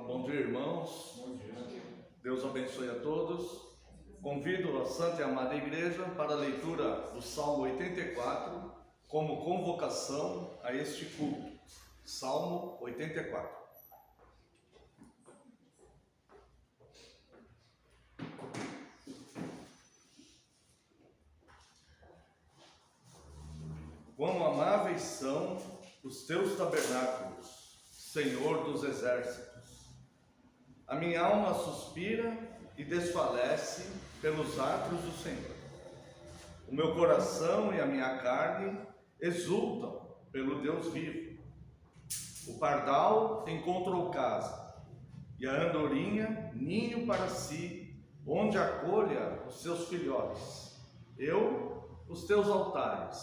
Bom dia, irmãos. Bom dia. Deus abençoe a todos. Convido a Santa e Amada Igreja para a leitura do Salmo 84 como convocação a este culto. Salmo 84. Quão amáveis são os teus tabernáculos, Senhor dos exércitos. A minha alma suspira e desfalece pelos atos do Senhor. O meu coração e a minha carne exultam pelo Deus vivo. O pardal encontrou casa, e a andorinha ninho para si, onde acolha os seus filhotes. Eu, os teus altares,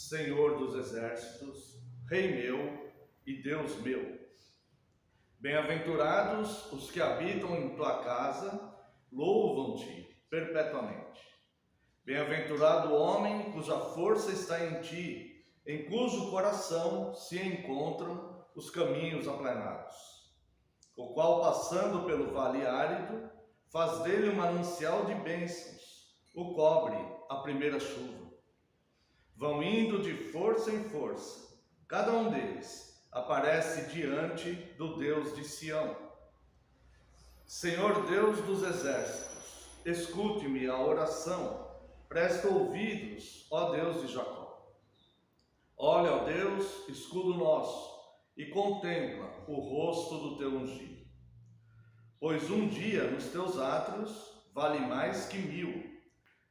Senhor dos exércitos, Rei meu e Deus meu. Bem-aventurados os que habitam em tua casa, louvam-te perpetuamente. Bem-aventurado o homem cuja força está em ti, em cujo coração se encontram os caminhos aplanados, o qual, passando pelo vale árido, faz dele um manancial de bênçãos, o cobre a primeira chuva. Vão indo de força em força, cada um deles aparece diante do Deus de Sião. Senhor Deus dos exércitos, escute-me a oração, presta ouvidos, ó Deus de Jacó. Olha, ó Deus, escudo nosso, e contempla o rosto do teu ungido. Pois um dia nos teus átrios vale mais que 1000.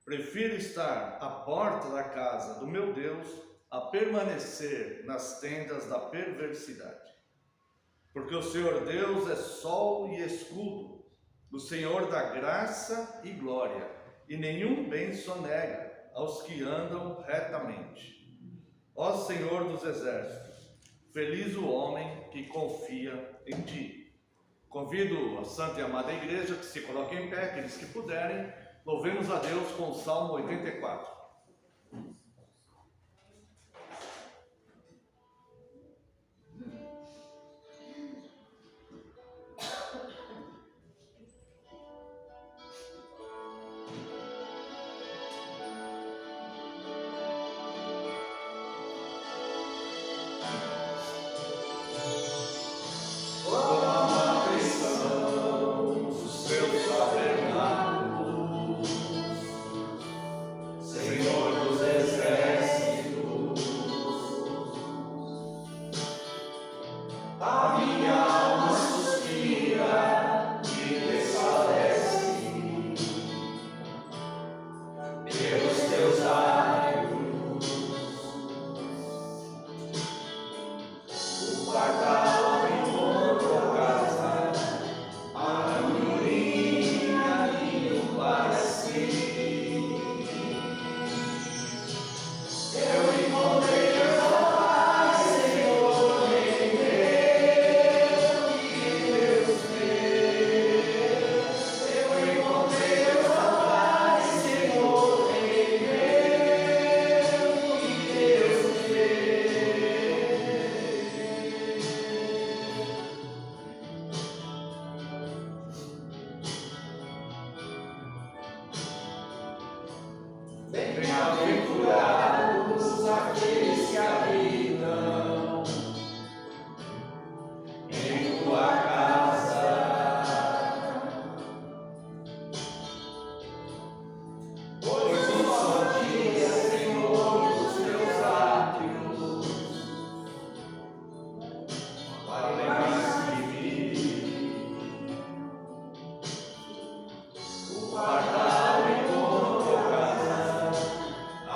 Prefiro estar à porta da casa do meu Deus a permanecer nas tendas da perversidade. Porque o Senhor Deus é sol e escudo, o Senhor dá graça e glória, e nenhum bem sonega aos que andam retamente. Ó Senhor dos exércitos, feliz o homem que confia em ti. Convido a Santa e Amada Igreja que se coloquem em pé, aqueles que puderem. Louvemos a Deus com o Salmo 84. Bem-aventurados aqueles que habitam em tua casa, pois um só dia, Senhor, dos teus átrios vale mais que 1000. O pardal encontrou casa, a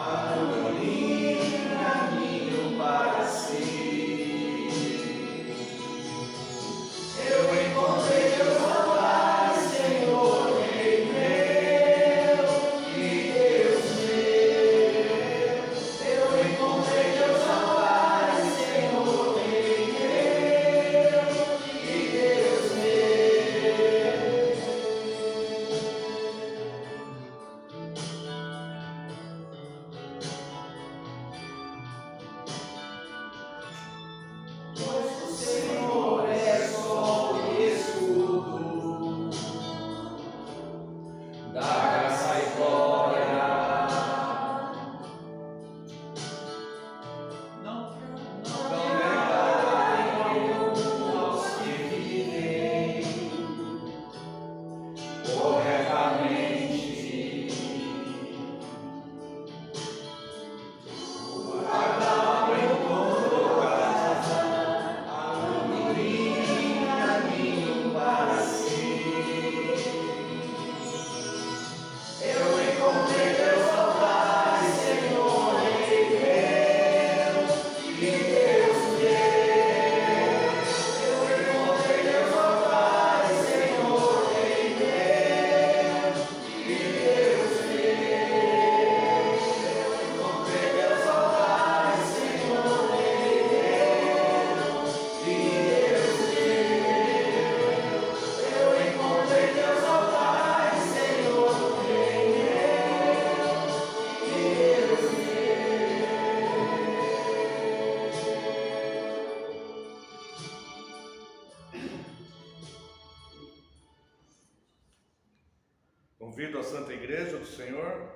Convido a Santa Igreja do Senhor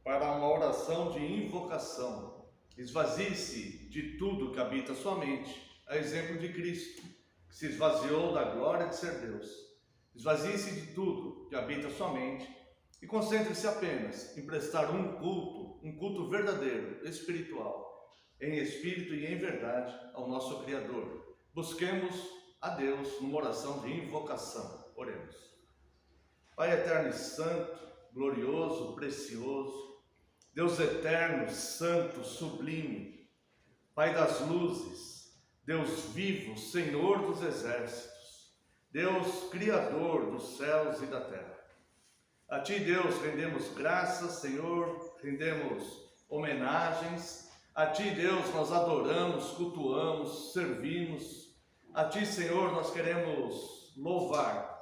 para uma oração de invocação. Esvazie-se de tudo que habita sua mente, a exemplo de Cristo, que se esvaziou da glória de ser Deus. Esvazie-se de tudo que habita sua mente e concentre-se apenas em prestar um culto verdadeiro, espiritual, em espírito e em verdade ao nosso Criador. Busquemos a Deus numa oração de invocação. Oremos. Pai eterno e santo, glorioso, precioso, Deus eterno, santo, sublime, Pai das luzes, Deus vivo, Senhor dos exércitos, Deus criador dos céus e da terra. A Ti, Deus, rendemos graças, Senhor, rendemos homenagens. A Ti, Deus, nós adoramos, cultuamos, servimos. A Ti, Senhor, nós queremos louvar.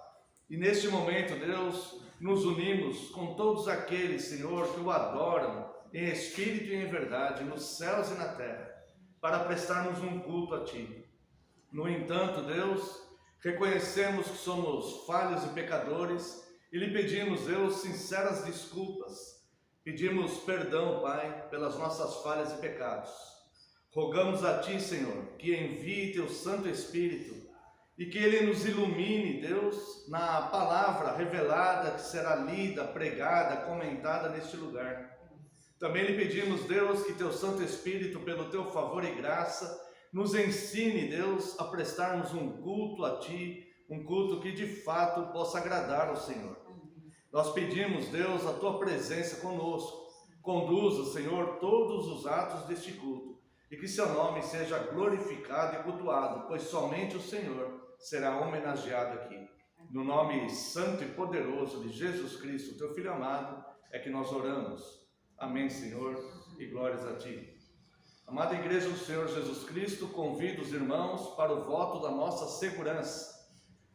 E neste momento, Deus, nos unimos com todos aqueles, Senhor, que o adoram em espírito e em verdade, nos céus e na terra, para prestarmos um culto a Ti. No entanto, Deus, reconhecemos que somos falhos e pecadores e lhe pedimos, Deus, sinceras desculpas. Pedimos perdão, Pai, pelas nossas falhas e pecados. Rogamos a Ti, Senhor, que envie Teu Santo Espírito e que Ele nos ilumine, Deus, na palavra revelada que será lida, pregada, comentada neste lugar. Também lhe pedimos, Deus, que Teu Santo Espírito, pelo Teu favor e graça, nos ensine, Deus, a prestarmos um culto a Ti, um culto que de fato possa agradar ao Senhor. Nós pedimos, Deus, a Tua presença conosco. Conduza, Senhor, todos os atos deste culto e que Seu nome seja glorificado e cultuado, pois somente o Senhor será homenageado aqui. No nome santo e poderoso de Jesus Cristo, Teu Filho amado, é que nós oramos. Amém, Senhor, e glórias a Ti. Amada Igreja do Senhor Jesus Cristo, convido os irmãos para o voto da nossa segurança.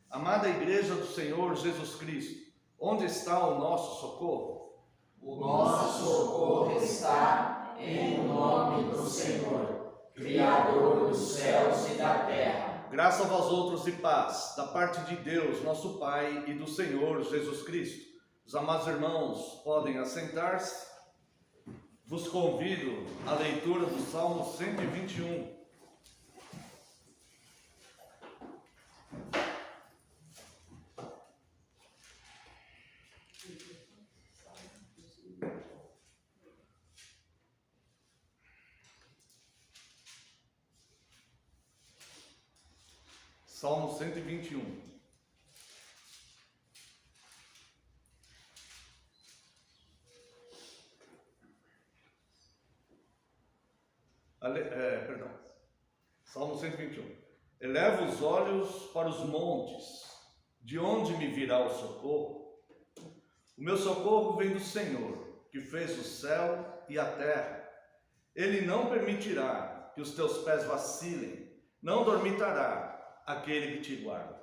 Amada Igreja do Senhor Jesus Cristo, onde está o nosso socorro? O nosso socorro está em nome do Senhor, Criador dos céus e da terra. Graça a vós outros e paz, da parte de Deus, nosso Pai, e do Senhor Jesus Cristo. Os amados irmãos podem assentar-se. Vos convido à leitura do Salmo 121. Salmo 121. Salmo 121. Eleva os olhos para os montes, de onde me virá o socorro? O meu socorro vem do Senhor, que fez o céu e a terra. Ele não permitirá que os teus pés vacilem, não dormitará aquele que te guarda.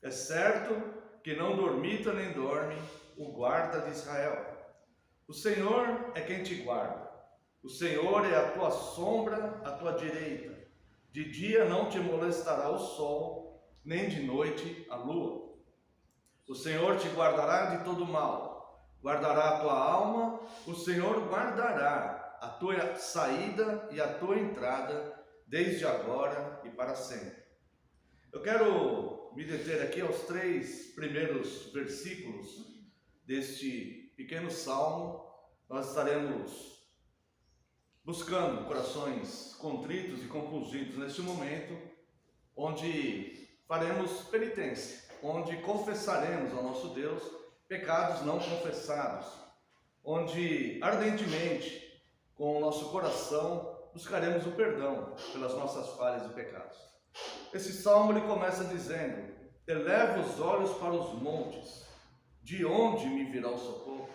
É certo que não dormita nem dorme o guarda de Israel. O Senhor é quem te guarda. O Senhor é a tua sombra à tua direita. De dia não te molestará o sol, nem de noite a lua. O Senhor te guardará de todo mal. Guardará a tua alma. O Senhor guardará a tua saída e a tua entrada, desde agora e para sempre. Eu quero me deter aqui aos 3 primeiros versículos deste pequeno salmo. Nós estaremos buscando corações contritos e compungidos neste momento, onde faremos penitência, onde confessaremos ao nosso Deus pecados não confessados, onde ardentemente, com o nosso coração, buscaremos o perdão pelas nossas falhas e pecados. Esse salmo ele começa dizendo: eleva os olhos para os montes, de onde me virá o socorro?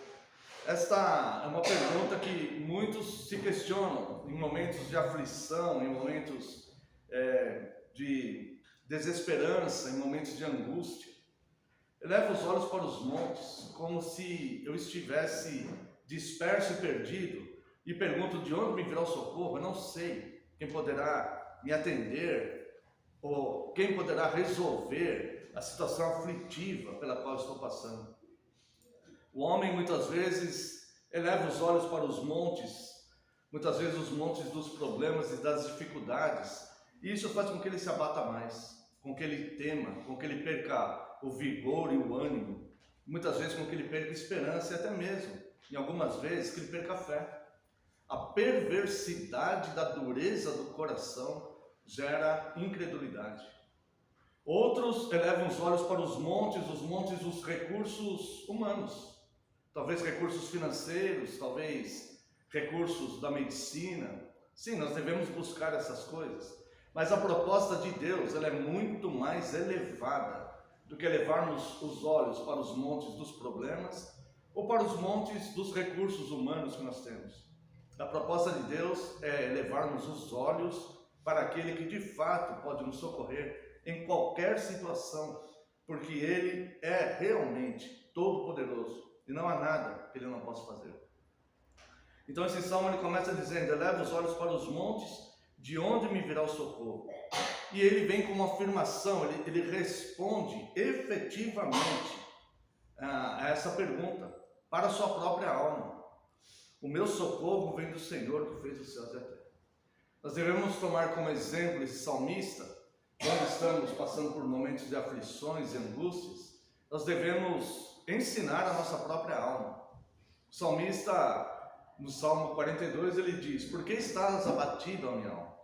Esta é uma pergunta que muitos se questionam em momentos de aflição, em momentos de desesperança, em momentos de angústia. Eleva os olhos para os montes, como se eu estivesse disperso e perdido, e pergunto: de onde me virá o socorro? Eu não sei quem poderá me atender, ou quem poderá resolver a situação aflitiva pela qual estou passando. O homem muitas vezes eleva os olhos para os montes, muitas vezes os montes dos problemas e das dificuldades, e isso faz com que ele se abata mais, com que ele tema, com que ele perca o vigor e o ânimo, muitas vezes com que ele perca a esperança e até mesmo, em algumas vezes, que ele perca a fé. A perversidade da dureza do coração gera incredulidade. Outros elevam os olhos para os montes dos recursos humanos, talvez recursos financeiros, talvez recursos da medicina. Sim, nós devemos buscar essas coisas, mas a proposta de Deus ela é muito mais elevada do que elevarmos os olhos para os montes dos problemas ou para os montes dos recursos humanos que nós temos. A proposta de Deus é elevarmos os olhos para aquele que de fato pode nos socorrer em qualquer situação, porque Ele é realmente todo-poderoso e não há nada que Ele não possa fazer. Então esse salmo ele começa dizendo: eleva os olhos para os montes, de onde me virá o socorro? E ele vem com uma afirmação, ele responde efetivamente a essa pergunta para a sua própria alma. O meu socorro vem do Senhor que fez os céus e a terra. Nós devemos tomar como exemplo esse salmista, quando estamos passando por momentos de aflições e angústias, nós devemos ensinar a nossa própria alma. O salmista, no Salmo 42, ele diz: por que estás abatido, ó minha alma?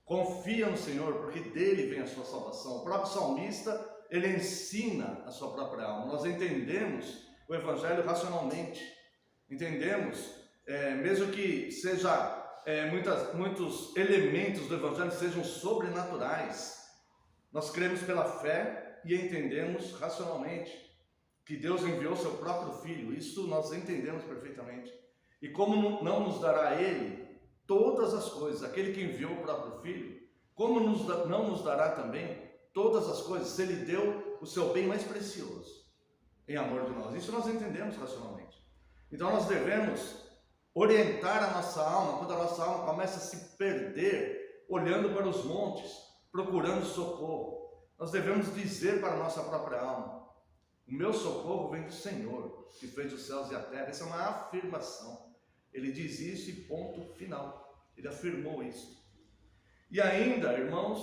Confia no Senhor, porque dele vem a sua salvação. O próprio salmista, ele ensina a sua própria alma. Nós entendemos o Evangelho racionalmente. Entendemos, mesmo que seja muitos elementos do Evangelho sejam sobrenaturais, nós cremos pela fé e entendemos racionalmente que Deus enviou seu próprio Filho. Isso nós entendemos perfeitamente. E como não nos dará Ele todas as coisas, aquele que enviou o próprio Filho, como não nos dará também todas as coisas, se Ele deu o seu bem mais precioso em amor de nós? Isso nós entendemos racionalmente. Então nós devemos orientar a nossa alma, quando a nossa alma começa a se perder, olhando para os montes, procurando socorro. Nós devemos dizer para a nossa própria alma: o meu socorro vem do Senhor, que fez os céus e a terra. Essa é uma afirmação. Ele diz isso e ponto final. Ele afirmou isso. E ainda, irmãos,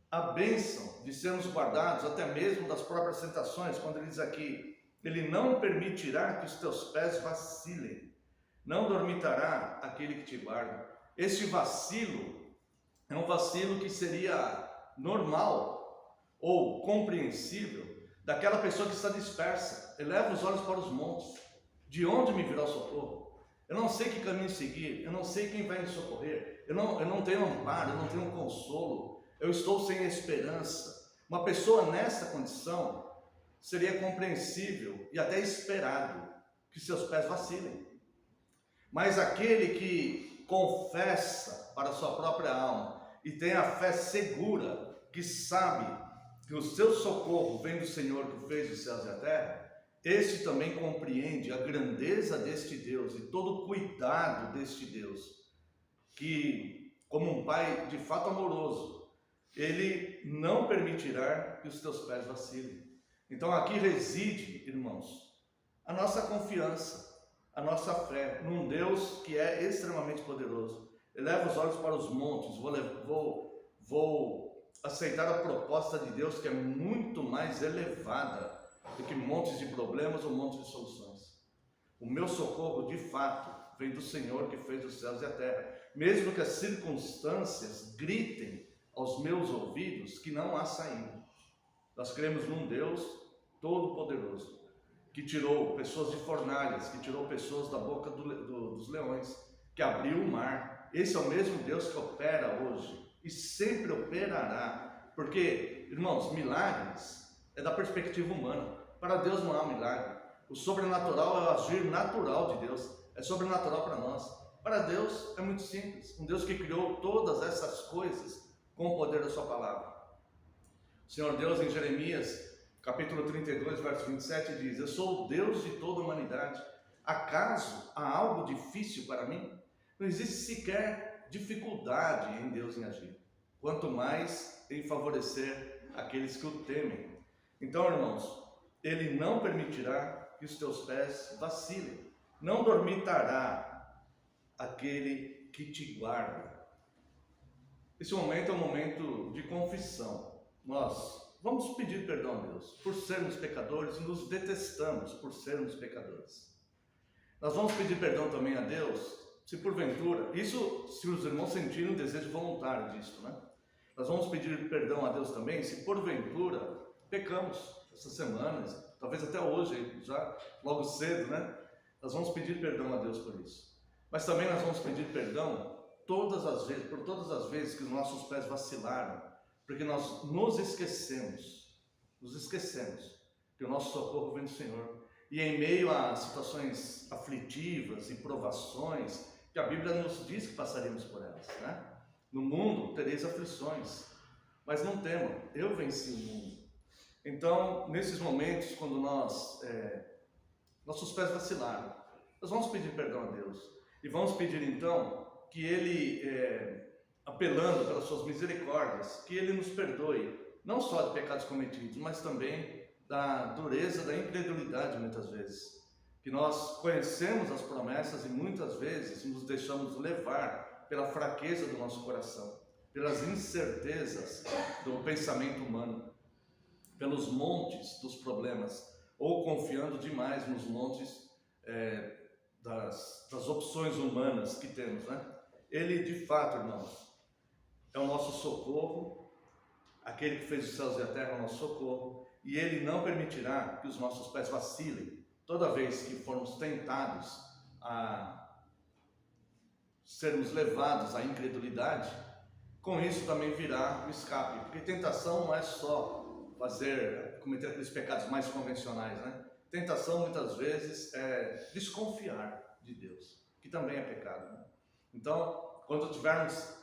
a bênção de sermos guardados até mesmo das próprias tentações, quando ele diz aqui: Ele não permitirá que os teus pés vacilem, não dormitará aquele que te guarda. Este vacilo é um vacilo que seria normal ou compreensível daquela pessoa que está dispersa. Eleva os olhos para os montes. De onde me virá o socorro? Eu não sei que caminho seguir, eu não sei quem vai me socorrer, eu não tenho amparo, eu não tenho consolo, eu estou sem esperança. Uma pessoa nessa condição seria compreensível e até esperado que seus pés vacilem. Mas aquele que confessa para a sua própria alma e tem a fé segura, que sabe que o seu socorro vem do Senhor que fez os céus e a terra, este também compreende a grandeza deste Deus e todo o cuidado deste Deus, que, como um pai de fato amoroso, ele não permitirá que os teus pés vacilem. Então aqui reside, irmãos, a nossa confiança, a nossa fé num Deus que é extremamente poderoso. Eleva os olhos para os montes. Vou aceitar a proposta de Deus, que é muito mais elevada do que montes de problemas ou montes de soluções. O meu socorro, de fato, vem do Senhor que fez os céus e a terra. Mesmo que as circunstâncias gritem aos meus ouvidos que não há saída. Nós cremos num Deus todo-poderoso, que tirou pessoas de fornalhas, que tirou pessoas da boca dos leões, que abriu o mar. Esse é o mesmo Deus que opera hoje e sempre operará. Porque, irmãos, milagres é da perspectiva humana. Para Deus não há milagre. O sobrenatural é o agir natural de Deus. É sobrenatural para nós. Para Deus é muito simples. Um Deus que criou todas essas coisas com o poder da sua palavra. O Senhor Deus, em Jeremias, capítulo 32, verso 27, diz: eu sou o Deus de toda a humanidade. Acaso há algo difícil para mim? Não existe sequer dificuldade em Deus em agir. Quanto mais em favorecer aqueles que o temem. Então, irmãos, Ele não permitirá que os teus pés vacilem. Não dormitará aquele que te guarda. Esse momento é um momento de confissão. Nós vamos pedir perdão a Deus por sermos pecadores e nos detestamos por sermos pecadores. Nós vamos pedir perdão também a Deus se porventura, isso se os irmãos sentirem um desejo voluntário disso, né? Nós vamos pedir perdão a Deus também se porventura pecamos essas semanas, talvez até hoje, já logo cedo, né? Nós vamos pedir perdão a Deus por isso. Mas também nós vamos pedir perdão todas as vezes, por todas as vezes que os nossos pés vacilaram, porque nós nos esquecemos que o nosso socorro vem do Senhor. E em meio a situações aflitivas e provações, que a Bíblia nos diz que passaríamos por elas, né? No mundo tereis aflições, mas não temam, eu venci o mundo. Então, nesses momentos, quando nossos pés vacilaram, nós vamos pedir perdão a Deus. E vamos pedir então que Ele, apelando pelas suas misericórdias, que Ele nos perdoe, não só de pecados cometidos, mas também da dureza, da incredulidade muitas vezes. Que nós conhecemos as promessas e muitas vezes nos deixamos levar pela fraqueza do nosso coração, pelas incertezas do pensamento humano, pelos montes dos problemas, ou confiando demais nos montes das opções humanas que temos, né? Ele, de fato, irmãos, é o nosso socorro, aquele que fez os céus e a terra é o nosso socorro, e Ele não permitirá que os nossos pés vacilem toda vez que formos tentados a sermos levados à incredulidade. Com isso também virá o escape, porque tentação não é só cometer aqueles pecados mais convencionais, né? Tentação muitas vezes é desconfiar de Deus, que também é pecado, né? Então, quando estivermos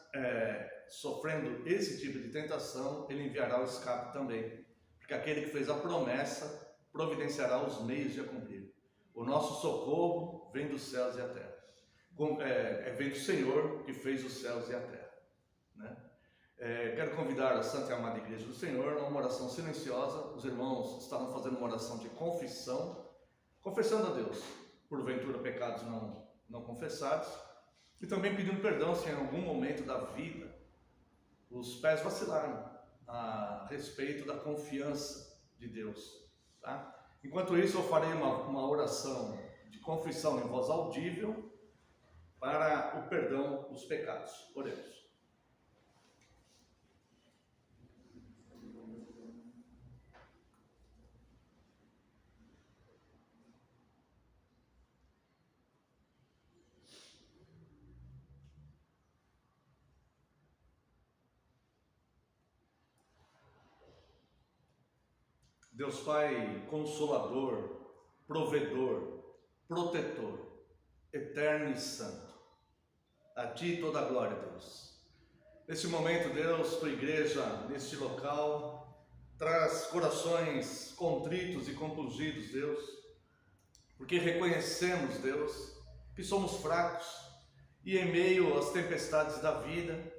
sofrendo esse tipo de tentação, Ele enviará o escape também, porque aquele que fez a promessa providenciará os meios de a cumprir. O nosso socorro vem dos céus e a terra. Vem do Senhor que fez os céus e a terra, né? Quero convidar a Santa e Amada Igreja do Senhor a uma oração silenciosa. Os irmãos estavam fazendo uma oração de confissão, confessando a Deus, porventura, pecados não confessados, e também pedindo perdão se em algum momento da vida os pés vacilaram a respeito da confiança de Deus, tá? Enquanto isso, eu farei uma oração de confissão em voz audível para o perdão dos pecados. Oremos. Deus Pai Consolador, Provedor, Protetor, Eterno e Santo, a Ti toda a glória, Deus. Nesse momento, Deus, Tua Igreja, neste local, traz corações contritos e compungidos, Deus, porque reconhecemos, Deus, que somos fracos e em meio às tempestades da vida,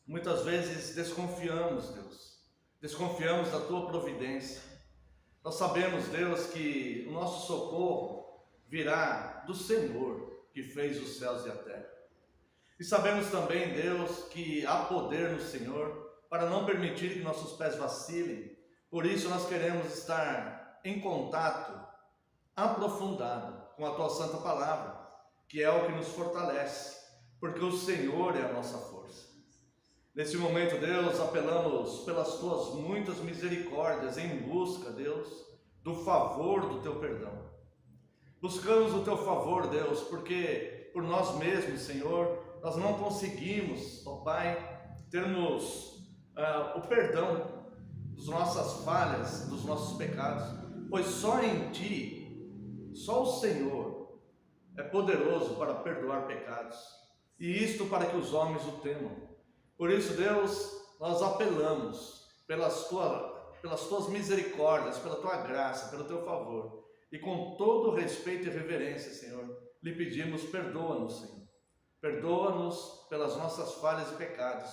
muitas vezes desconfiamos, Deus, desconfiamos da Tua providência. Nós sabemos, Deus, que o nosso socorro virá do Senhor que fez os céus e a terra. E sabemos também, Deus, que há poder no Senhor para não permitir que nossos pés vacilem. Por isso nós queremos estar em contato aprofundado com a Tua Santa Palavra, que é o que nos fortalece, porque o Senhor é a nossa força. Nesse momento, Deus, apelamos pelas Tuas muitas misericórdias em busca, Deus, do favor do Teu perdão. Buscamos o Teu favor, Deus, porque por nós mesmos, Senhor, nós não conseguimos, ó Pai, termos o perdão das nossas falhas, dos nossos pecados, pois só em Ti, só o Senhor é poderoso para perdoar pecados, e isto para que os homens o temam. Por isso, Deus, nós apelamos pelas Tuas misericórdias, pela Tua graça, pelo Teu favor. E com todo respeito e reverência, Senhor, lhe pedimos, perdoa-nos, Senhor. Perdoa-nos pelas nossas falhas e pecados.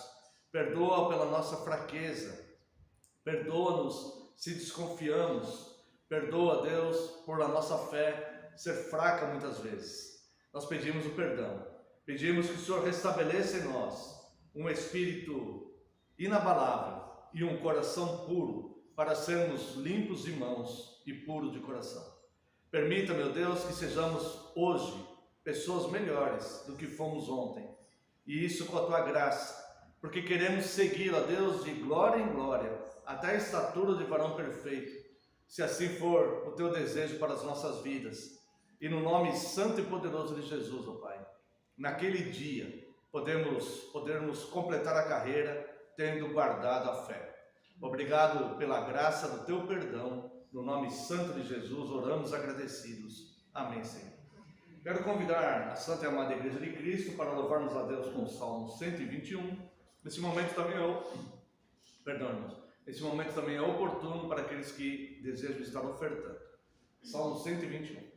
Perdoa pela nossa fraqueza. Perdoa-nos se desconfiamos. Perdoa, Deus, por a nossa fé ser fraca muitas vezes. Nós pedimos o perdão. Pedimos que o Senhor restabeleça em nós um espírito inabalável e um coração puro para sermos limpos de mãos e puros de coração. Permita, meu Deus, que sejamos hoje pessoas melhores do que fomos ontem. E isso com a Tua graça, porque queremos seguir, ó Deus, de glória em glória, até a estatura de varão perfeito, se assim for o Teu desejo para as nossas vidas. E no nome santo e poderoso de Jesus, ó Pai, naquele dia, podermos completar a carreira, tendo guardado a fé. Obrigado pela graça do Teu perdão, no nome santo de Jesus, oramos agradecidos. Amém, Senhor. Quero convidar a Santa e Amada Igreja de Cristo para louvarmos a Deus com o Salmo 121. Nesse momento também Esse momento também é oportuno para aqueles que desejam estar ofertando. Salmo 121.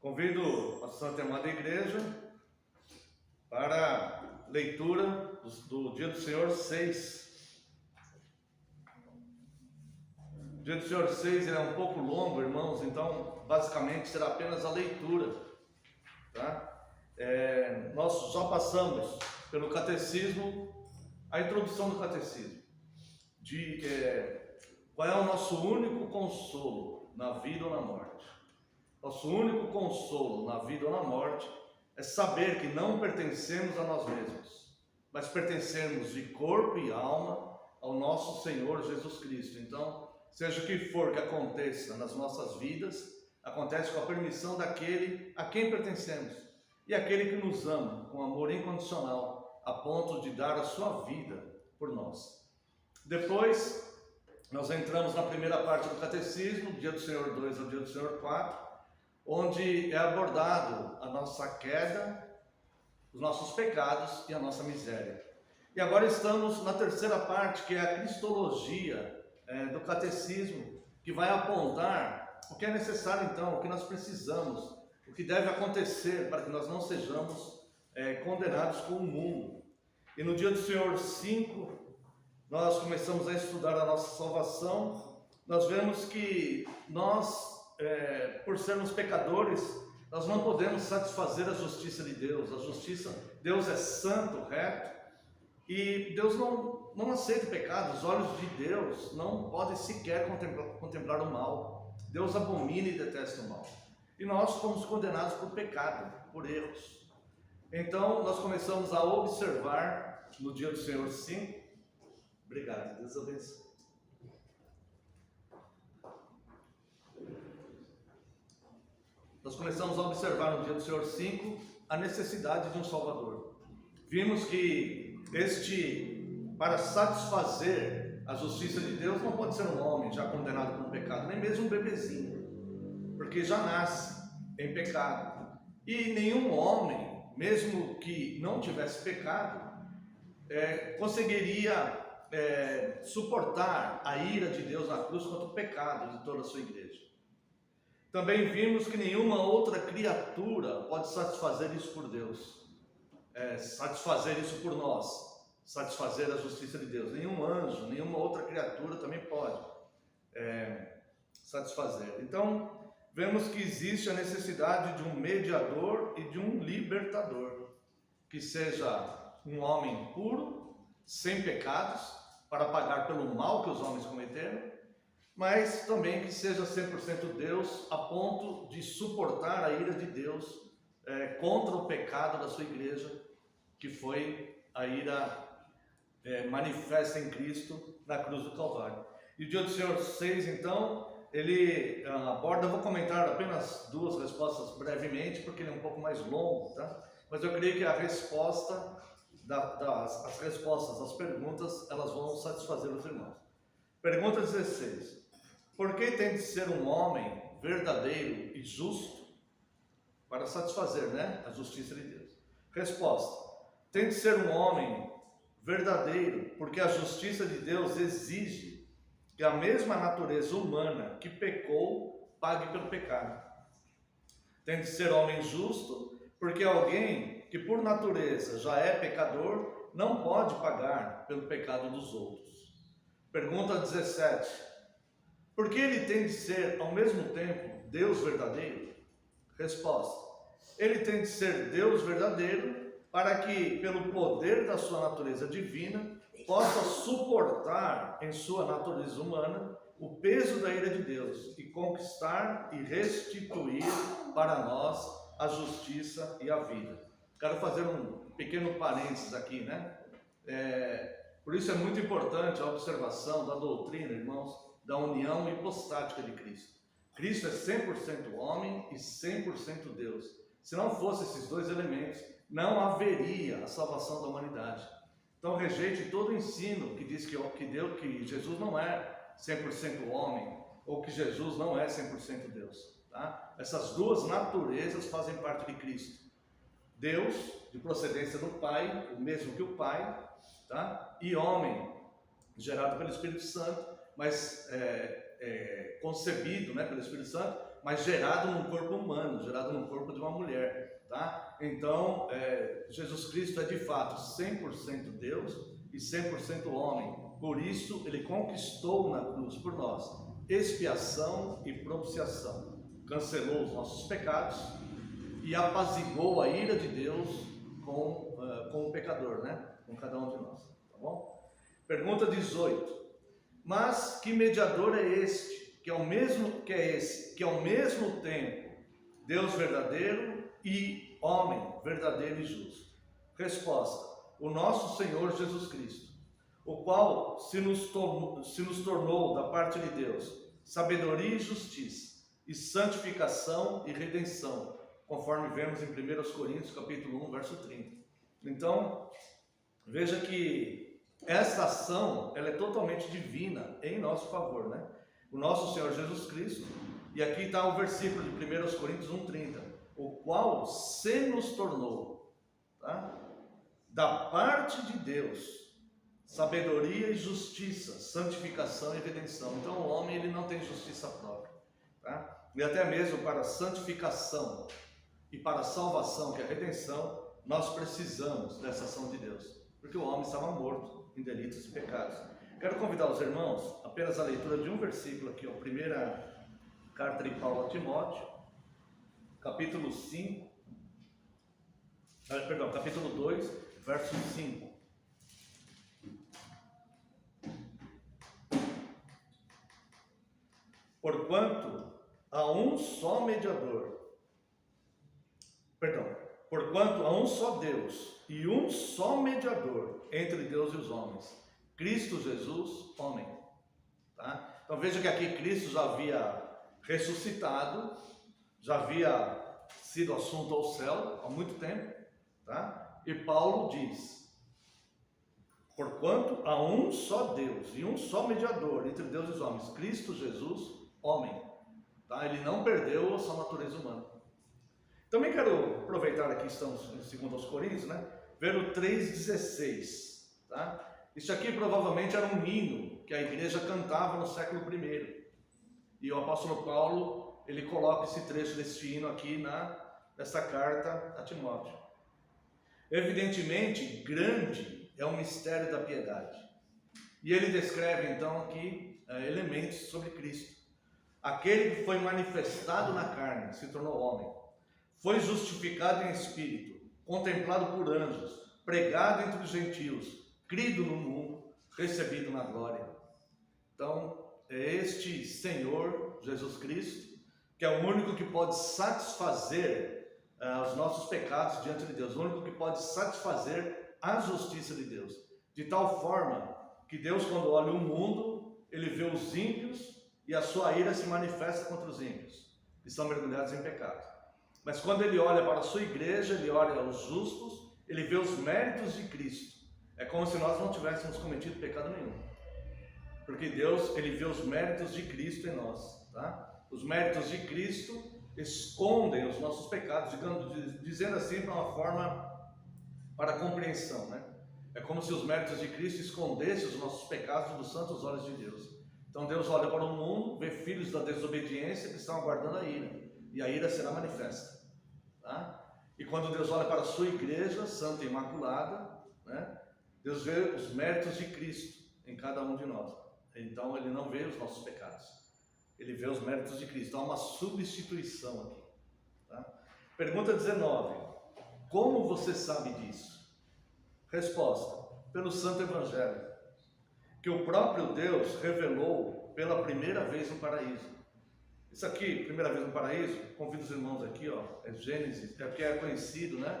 Convido a Santa e Amada Igreja para a leitura do Dia do Senhor 6. O Dia do Senhor 6 ele é um pouco longo, irmãos, então basicamente será apenas a leitura, tá? Nós já passamos pelo catecismo, a introdução do catecismo, qual é o nosso único consolo na vida ou na morte. Nosso único consolo na vida ou na morte é saber que não pertencemos a nós mesmos, mas pertencemos de corpo e alma ao nosso Senhor Jesus Cristo. Então, seja o que for que aconteça nas nossas vidas, acontece com a permissão daquele a quem pertencemos e aquele que nos ama com amor incondicional, a ponto de dar a sua vida por nós. Depois, nós entramos na primeira parte do Catecismo, Dia do Senhor 2 ao Dia do Senhor 4, onde é abordado a nossa queda, os nossos pecados e a nossa miséria. E agora estamos na terceira parte, que é a Cristologia do Catecismo, que vai apontar o que é necessário então, o que nós precisamos, o que deve acontecer para que nós não sejamos condenados com o mundo. E no Dia do Senhor 5, nós começamos a estudar a nossa salvação. Nós vemos que nós, por sermos pecadores, nós não podemos satisfazer a justiça de Deus. Deus é santo, reto, e Deus não aceita o pecado. Os olhos de Deus não podem sequer contemplar o mal. Deus abomina e detesta o mal. E nós fomos condenados por pecado, por erros. Então, nós começamos a observar no Dia do Senhor 5. Obrigado, Deus abençoe. Nós começamos a observar no Dia do Senhor 5 a necessidade de um Salvador. Vimos que para satisfazer a justiça de Deus, não pode ser um homem já condenado por um pecado, nem mesmo um bebezinho, porque já nasce em pecado. E nenhum homem, mesmo que não tivesse pecado, conseguiria suportar a ira de Deus na cruz contra o pecado de toda a sua igreja. Também vimos que nenhuma outra criatura pode satisfazer isso por Deus, satisfazer isso por nós, satisfazer a justiça de Deus. Nenhum anjo, nenhuma outra criatura também pode satisfazer. Então, vemos que existe a necessidade de um mediador e de um libertador, que seja um homem puro, sem pecados, para pagar pelo mal que os homens cometeram, mas também que seja 100% Deus, a ponto de suportar a ira de Deus contra o pecado da sua igreja, que foi a ira manifesta em Cristo na cruz do Calvário. E o Dia do Senhor 6, então, ele aborda, eu vou comentar apenas duas respostas brevemente, porque ele é um pouco mais longo, tá? Mas eu creio que a resposta, as respostas às perguntas, elas vão satisfazer os irmãos. Pergunta 16. Por que tem de ser um homem verdadeiro e justo para satisfazer, a justiça de Deus? Resposta. Tem de ser um homem verdadeiro, porque a justiça de Deus exige que a mesma natureza humana que pecou pague pelo pecado. Tem de ser homem justo, porque alguém que por natureza já é pecador não pode pagar pelo pecado dos outros. Pergunta 17. Por que ele tem de ser ao mesmo tempo Deus verdadeiro? Resposta. Ele tem de ser Deus verdadeiro para que, pelo poder da sua natureza divina, possa suportar em sua natureza humana o peso da ira de Deus e conquistar e restituir para nós a justiça e a vida. Quero fazer um pequeno parênteses aqui, por isso é muito importante a observação da doutrina, irmãos, da união hipostática de Cristo. Cristo é 100% homem e 100% Deus. Se não fossem esses dois elementos, não haveria a salvação da humanidade. Então rejeite todo o ensino que diz que Jesus não é 100% homem, ou que Jesus não é 100% Deus. Tá? Essas duas naturezas fazem parte de Cristo. Deus, de procedência do Pai, o mesmo que o Pai, tá? E homem, gerado pelo Espírito Santo, mas concebido pelo Espírito Santo, mas gerado num corpo humano, gerado num corpo de uma mulher. Tá? Então, Jesus Cristo é de fato 100% Deus e 100% homem. Por isso, ele conquistou na cruz por nós expiação e propiciação. Cancelou os nossos pecados e apaziguou a ira de Deus com o pecador, com cada um de nós. Tá bom? Pergunta 18. Mas que mediador é este que é ao mesmo tempo Deus verdadeiro e homem verdadeiro e justo? Resposta: o nosso Senhor Jesus Cristo, o qual se nos tornou da parte de Deus sabedoria e justiça, e santificação e redenção, conforme vemos em 1 Coríntios capítulo 1, verso 30. Então, veja que esta ação, ela é totalmente divina em nosso favor, né? O nosso Senhor Jesus Cristo, e aqui está o versículo de 1 Coríntios 1,30, o qual se nos tornou, tá? Da parte de Deus, sabedoria e justiça, santificação e redenção. Então o homem, ele não tem justiça própria, tá? E até mesmo para a santificação e para a salvação, que é a redenção, nós precisamos dessa ação de Deus, porque o homem estava morto em delitos e pecados. Quero convidar os irmãos apenas a leitura de um versículo aqui, a primeira carta de Paulo a Timóteo, capítulo 2, verso 5. Porquanto há um só Deus e um só mediador entre Deus e os homens, Cristo Jesus, homem. Tá? Então veja que aqui Cristo já havia ressuscitado, já havia sido assunto ao céu há muito tempo, tá? E Paulo diz: porquanto há um só Deus e um só mediador entre Deus e os homens, Cristo Jesus, homem. Tá? Ele não perdeu a sua natureza humana. Também quero aproveitar aqui, estamos em 2 Coríntios, né? Ver o 3,16. Tá? Isso aqui provavelmente era um hino que a igreja cantava no século I. E o apóstolo Paulo, ele coloca esse trecho desse hino aqui nessa carta a Timóteo. Evidentemente, grande é o mistério da piedade. E ele descreve então aqui elementos sobre Cristo. Aquele que foi manifestado na carne, se tornou homem, foi justificado em espírito, contemplado por anjos, pregado entre os gentios, crido no mundo, recebido na glória. Então, é este Senhor Jesus Cristo, que é o único que pode satisfazer os nossos pecados diante de Deus, o único que pode satisfazer a justiça de Deus, de tal forma que Deus, quando olha o mundo, ele vê os ímpios e a sua ira se manifesta contra os ímpios, que são mergulhados em pecado. Mas quando ele olha para a sua igreja, ele olha os justos, ele vê os méritos de Cristo. É como se nós não tivéssemos cometido pecado nenhum, porque Deus, ele vê os méritos de Cristo em nós, tá? Os méritos de Cristo escondem os nossos pecados, dizendo assim para uma forma para a compreensão, né? É como se os méritos de Cristo escondessem os nossos pecados dos santos olhos de Deus. Então Deus olha para o mundo, vê filhos da desobediência que estão aguardando a ira, e a ira será manifesta, tá? E quando Deus olha para a sua igreja santa e imaculada, né? Deus vê os méritos de Cristo em cada um de nós. Então ele não vê os nossos pecados, ele vê os méritos de Cristo. Há uma substituição aqui, tá? Pergunta 19: como você sabe disso? Resposta: pelo Santo Evangelho, que o próprio Deus revelou pela primeira vez no paraíso. Isso aqui, primeira vez no paraíso, convido os irmãos aqui, ó, é Gênesis, é que é conhecido, né,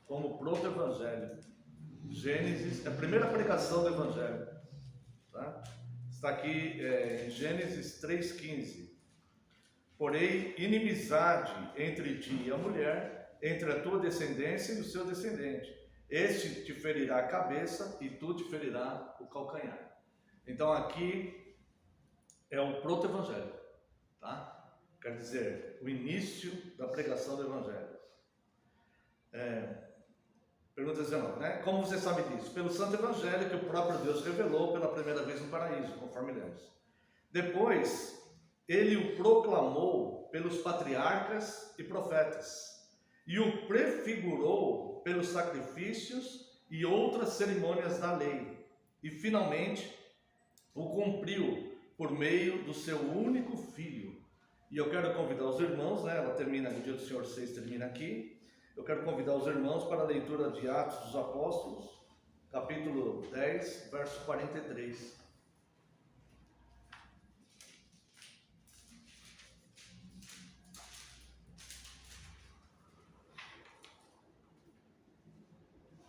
como proto-evangelho. Gênesis é a primeira pregação do Evangelho, tá? Está aqui em Gênesis 3,15. Porém, inimizade entre ti e a mulher, entre a tua descendência e o seu descendente. Este te ferirá a cabeça e tu te ferirá o calcanhar. Então aqui é o proto-evangelho, tá? Quer dizer, o início da pregação do Evangelho. Pergunta 19, né? Como você sabe disso? Pelo Santo Evangelho que o próprio Deus revelou pela primeira vez no paraíso, conforme lemos. Depois, ele o proclamou pelos patriarcas e profetas, e o prefigurou pelos sacrifícios e outras cerimônias da lei, e finalmente o cumpriu por meio do seu único Filho. E eu quero convidar os irmãos, né? Ela termina, o dia do Senhor 6 termina aqui. Eu quero convidar os irmãos para a leitura de Atos dos Apóstolos, capítulo 10, verso 43.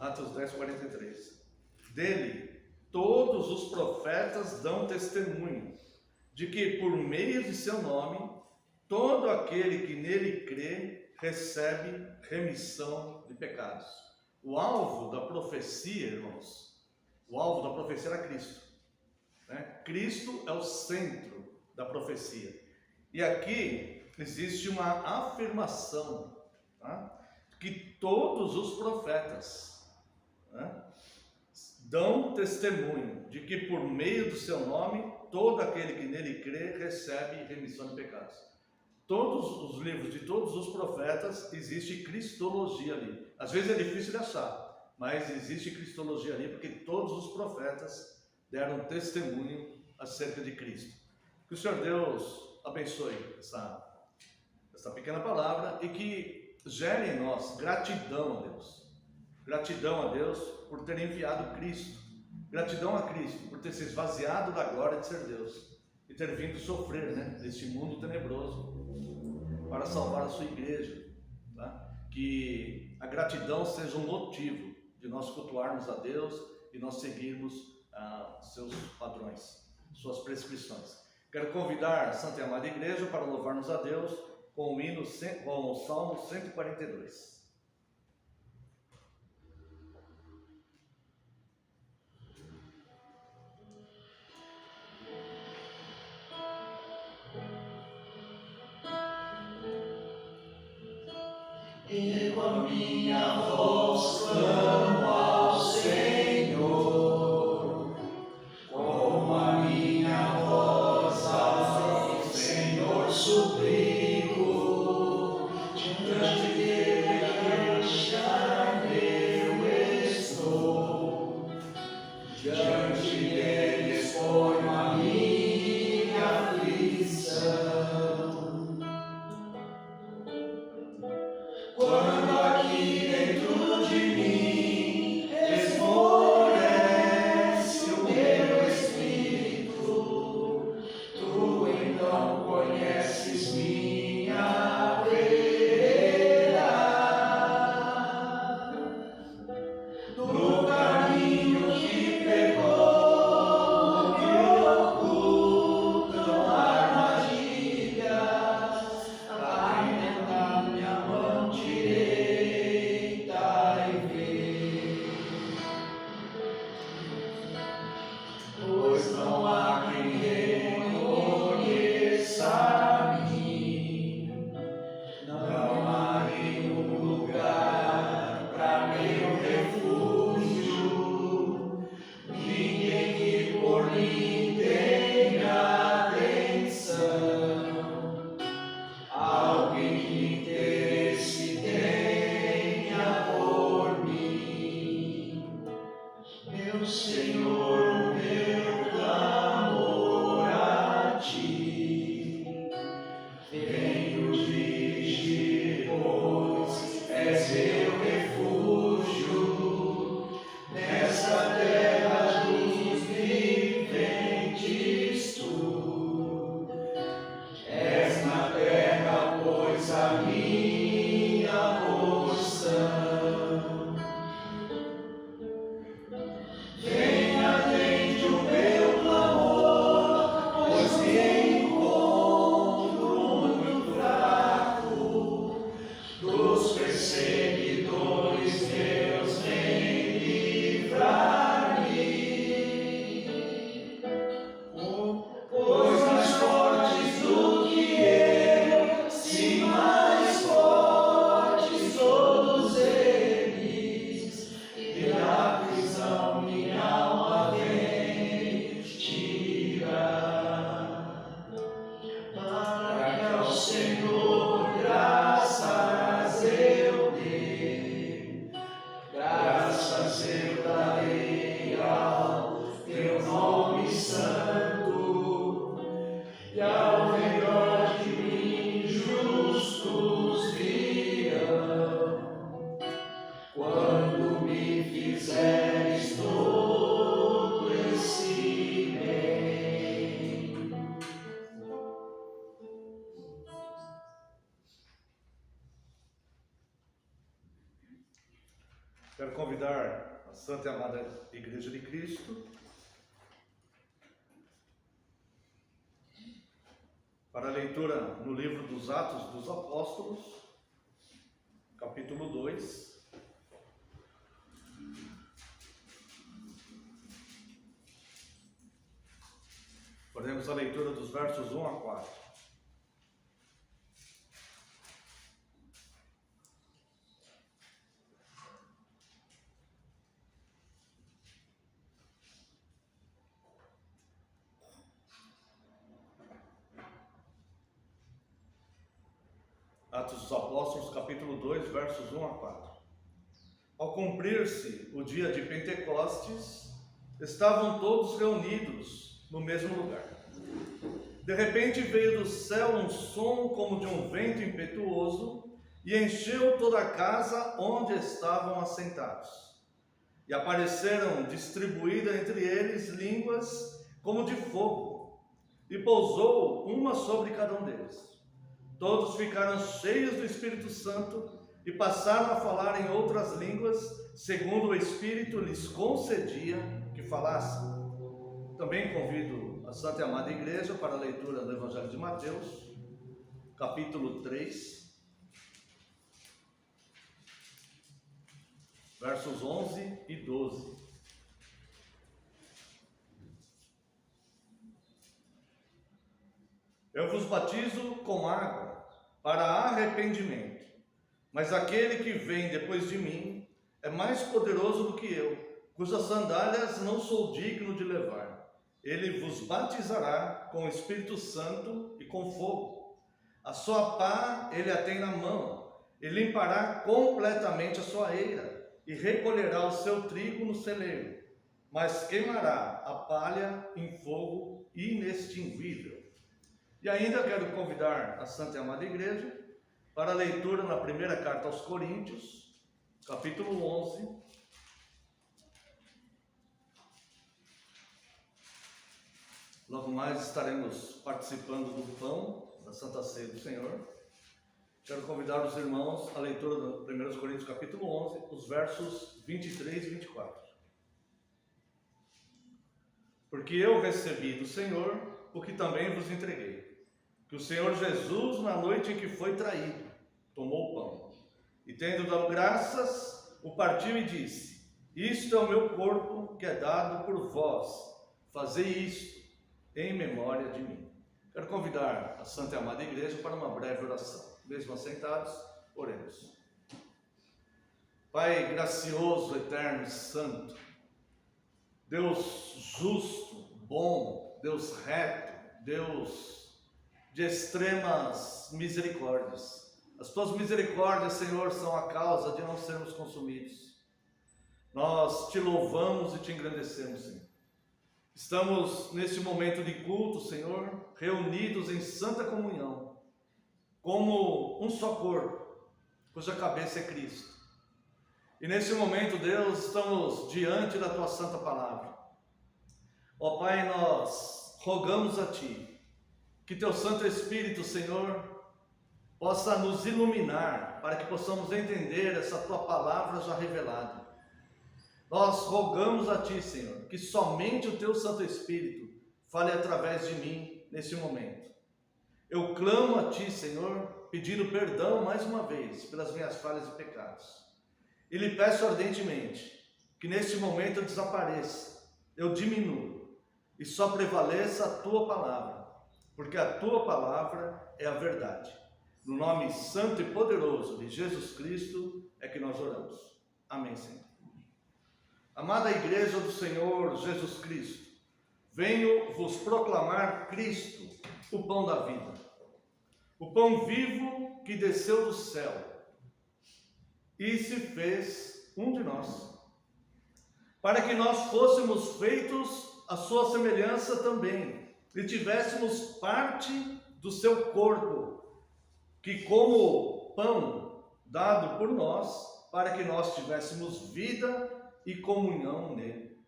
Atos 10, 43. Dele, todos os profetas dão testemunho de que, por meio de seu nome, todo aquele que nele crê recebe remissão de pecados. O alvo da profecia, irmãos, o alvo da profecia era Cristo, né? Cristo é o centro da profecia. E aqui existe uma afirmação, tá? Que todos os profetas, né, dão testemunho de que por meio do seu nome, todo aquele que nele crê recebe remissão de pecados. Todos os livros de todos os profetas existe cristologia ali. Às vezes é difícil de achar, mas existe cristologia ali porque todos os profetas deram testemunho acerca de Cristo. Que o Senhor Deus abençoe essa pequena palavra e que gere em nós gratidão a Deus. Gratidão a Deus por ter enviado Cristo. Gratidão a Cristo por ter se esvaziado da glória de ser Deus e ter vindo sofrer, né, nesse mundo tenebroso para salvar a sua igreja, tá? Que a gratidão seja um motivo de nós cultuarmos a Deus e nós seguirmos seus padrões, suas prescrições. Quero convidar a Santa e Amada Igreja para louvarmos a Deus com o Salmo 142. E com a minha voz clamo ao Senhor, com a minha voz ao Senhor suplico, diante dele queixar eu estou, diante dele exponho a minha aflição. Quando aqui dentro de mim esmorece o meu espírito, tu então conheces minha vereda, do caminho que percorro me ocultam armadilhas, alimenta minha mão direita e vê, pois não há quem reconheça a mim, não há nenhum lugar para meu refúgio, ninguém que por mim tenha atenção, alguém que interesse tenha por mim. Meu Senhor, o meu clamor a ti, venho dirigir, pois és meu refúgio, nessa terra dos viventes tu, és na terra, pois a minha porção. Vem, atende o meu clamor, pois me encontro muito Quero convidar a Santa e Amada Igreja de Cristo para a leitura no livro dos Atos dos Apóstolos, capítulo 2. Faremos a leitura dos versos 1 a 4. Atos dos Apóstolos, capítulo 2, versos 1 a 4. Ao cumprir-se o dia de Pentecostes, estavam todos reunidos no mesmo lugar. De repente veio do céu um som como de um vento impetuoso e encheu toda a casa onde estavam assentados. E apareceram distribuídas entre eles línguas como de fogo, e pousou uma sobre cada um deles. Todos ficaram cheios do Espírito Santo e passaram a falar em outras línguas, segundo o Espírito lhes concedia que falassem. Também convido a Santa e Amada Igreja para a leitura do Evangelho de Mateus, capítulo 3, versos 11 e 12. Eu vos batizo com água para arrependimento, mas aquele que vem depois de mim é mais poderoso do que eu, cujas sandálias não sou digno de levar. Ele vos batizará com o Espírito Santo e com fogo. A sua pá ele a tem na mão, e limpará completamente a sua eira, e recolherá o seu trigo no celeiro, mas queimará a palha em fogo inextinguível. E ainda quero convidar a Santa e Amada Igreja para a leitura na primeira carta aos Coríntios, capítulo 11, logo mais estaremos participando do pão da Santa Ceia do Senhor. Quero convidar os irmãos à leitura do 1 Coríntios capítulo 11, os versos 23 e 24. Porque eu recebi do Senhor o que também vos entreguei, que o Senhor Jesus, na noite em que foi traído, tomou o pão, e tendo dado graças, o partiu e disse: isto é o meu corpo que é dado por vós, fazei isto em memória de mim. Quero convidar a Santa e Amada Igreja para uma breve oração. Mesmo assentados, oremos. Pai gracioso, eterno e santo, Deus justo, bom, Deus reto, Deus de extremas misericórdias. As tuas misericórdias, Senhor, são a causa de não sermos consumidos. Nós te louvamos e te engrandecemos, Senhor. Estamos neste momento de culto, Senhor, reunidos em santa comunhão, como um só corpo, cuja cabeça é Cristo. E neste momento, Deus, estamos diante da tua santa palavra. Ó Pai, nós rogamos a ti que teu Santo Espírito, Senhor, possa nos iluminar para que possamos entender essa tua palavra já revelada. Nós rogamos a ti, Senhor, que somente o teu Santo Espírito fale através de mim nesse momento. Eu clamo a ti, Senhor, pedindo perdão mais uma vez pelas minhas falhas e pecados. E lhe peço ardentemente que neste momento eu desapareça, eu diminua e só prevaleça a tua palavra, porque a tua palavra é a verdade. No nome santo e poderoso de Jesus Cristo é que nós oramos. Amém, Senhor. Amada Igreja do Senhor Jesus Cristo, venho vos proclamar Cristo, o pão da vida, o pão vivo que desceu do céu e se fez um de nós, para que nós fôssemos feitos à sua semelhança também, e tivéssemos parte do seu corpo, que como pão dado por nós, para que nós tivéssemos vida e comunhão nele.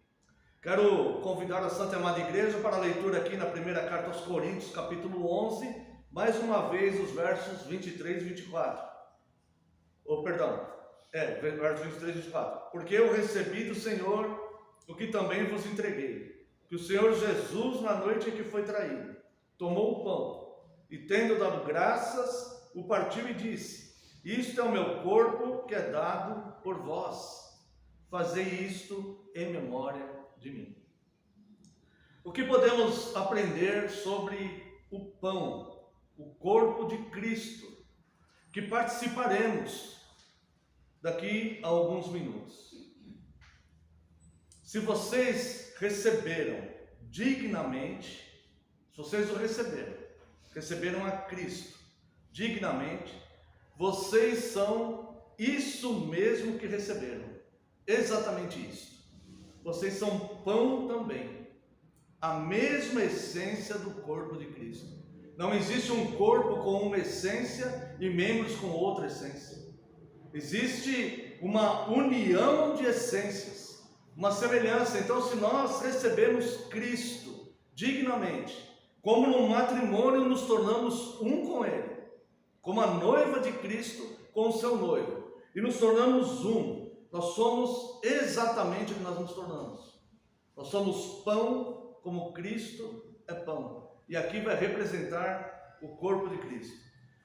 Quero convidar a Santa e Amada Igreja para a leitura aqui na primeira carta aos Coríntios, capítulo 11, mais uma vez os versos 23 e 24. verso 23 e 24. Porque eu recebi do Senhor o que também vos entreguei, que o Senhor Jesus, na noite em que foi traído, tomou o pão e, tendo dado graças, o partiu e disse: isto é o meu corpo que é dado por vós. Fazei isto em memória de mim. O que podemos aprender sobre o pão, o corpo de Cristo, que participaremos daqui a alguns minutos? Se vocês receberam dignamente, se vocês o receberam a Cristo dignamente, vocês são isso mesmo que receberam, exatamente isso. Vocês são pão também, a mesma essência do corpo de Cristo. Não existe um corpo com uma essência e membros com outra essência. Existe uma união de essências, uma semelhança. Então, se nós recebemos Cristo dignamente, como no matrimônio nos tornamos um com Ele, como a noiva de Cristo com o seu noivo, e nos tornamos um, nós somos exatamente o que nós nos tornamos. Nós somos pão como Cristo é pão. E aqui vai representar o corpo de Cristo.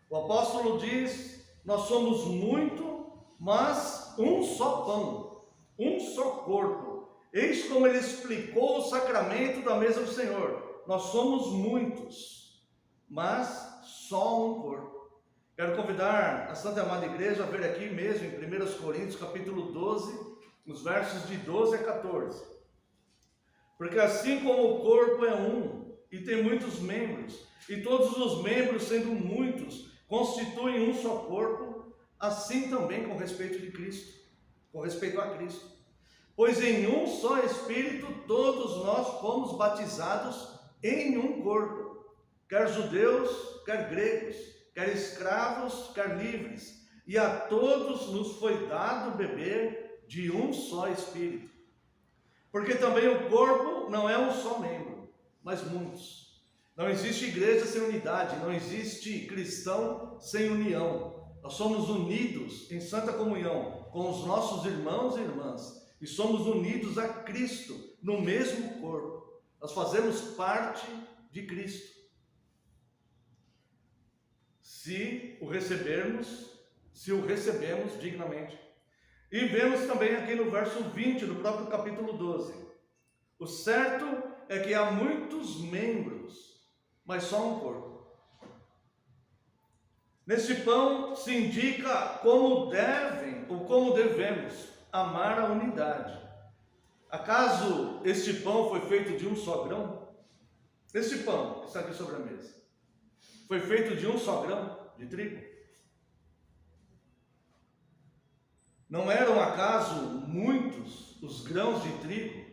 O apóstolo diz: nós somos muito, mas um só pão, um só corpo. Eis como ele explicou o sacramento da mesa do Senhor. Nós somos muitos, mas só um corpo. Quero convidar a Santa Amada Igreja a ver aqui mesmo em 1 Coríntios capítulo 12, nos versos de 12 a 14. Porque assim como o corpo é um e tem muitos membros, e todos os membros, sendo muitos, constituem um só corpo, assim também com respeito de Cristo, com respeito a Cristo. Pois em um só Espírito todos nós fomos batizados em um corpo, quer judeus, quer gregos, quer escravos, quer livres, e a todos nos foi dado beber de um só Espírito. Porque também o corpo não é um só membro, mas muitos. Não existe igreja sem unidade, não existe cristão sem união. Nós somos unidos em santa comunhão com os nossos irmãos e irmãs, e somos unidos a Cristo no mesmo corpo. Nós fazemos parte de Cristo. Se o recebemos dignamente. E vemos também aqui no verso 20 do próprio capítulo 12. O certo é que há muitos membros, mas só um corpo. Neste pão se indica como devem ou como devemos amar a unidade. Acaso este pão foi feito de um só grão? Este pão que está aqui sobre a mesa foi feito de um só grão de trigo? Não eram acaso muitos os grãos de trigo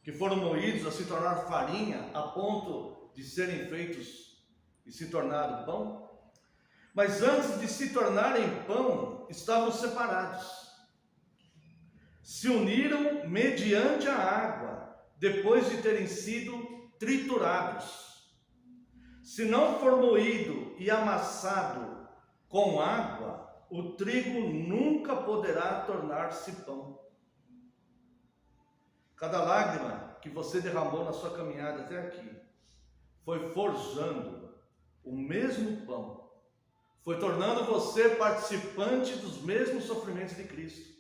que foram moídos a se tornar farinha a ponto de serem feitos e se tornar pão? Mas antes de se tornarem pão, estavam separados. Se uniram mediante a água, depois de terem sido triturados. Se não for moído e amassado com água, o trigo nunca poderá tornar-se pão. Cada lágrima que você derramou na sua caminhada até aqui foi forjando o mesmo pão, foi tornando você participante dos mesmos sofrimentos de Cristo,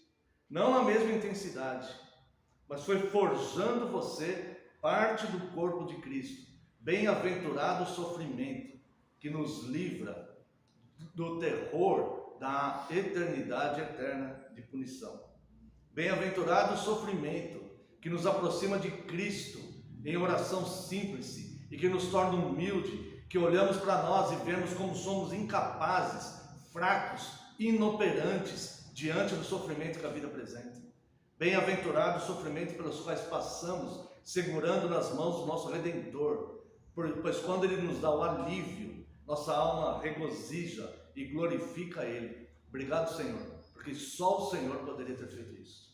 não na mesma intensidade, mas foi forjando você parte do corpo de Cristo. Bem-aventurado o sofrimento que nos livra do terror da eternidade eterna de punição. Bem-aventurado o sofrimento que nos aproxima de Cristo em oração simples e que nos torna humilde, que olhamos para nós e vemos como somos incapazes, fracos, inoperantes diante do sofrimento que a vida apresenta. Bem-aventurado o sofrimento pelos quais passamos, segurando nas mãos do nosso Redentor, pois quando Ele nos dá o alívio, nossa alma regozija e glorifica Ele. Obrigado, Senhor, porque só o Senhor poderia ter feito isso.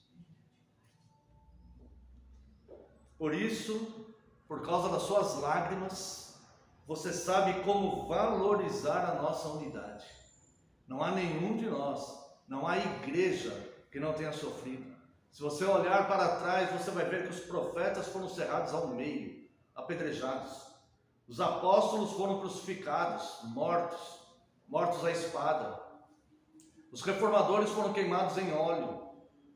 Por isso, por causa das suas lágrimas, você sabe como valorizar a nossa unidade. Não há nenhum de nós, não há igreja que não tenha sofrido. Se você olhar para trás, você vai ver que os profetas foram cerrados ao meio, apedrejados. Os apóstolos foram crucificados, mortos à espada. Os reformadores foram queimados em óleo,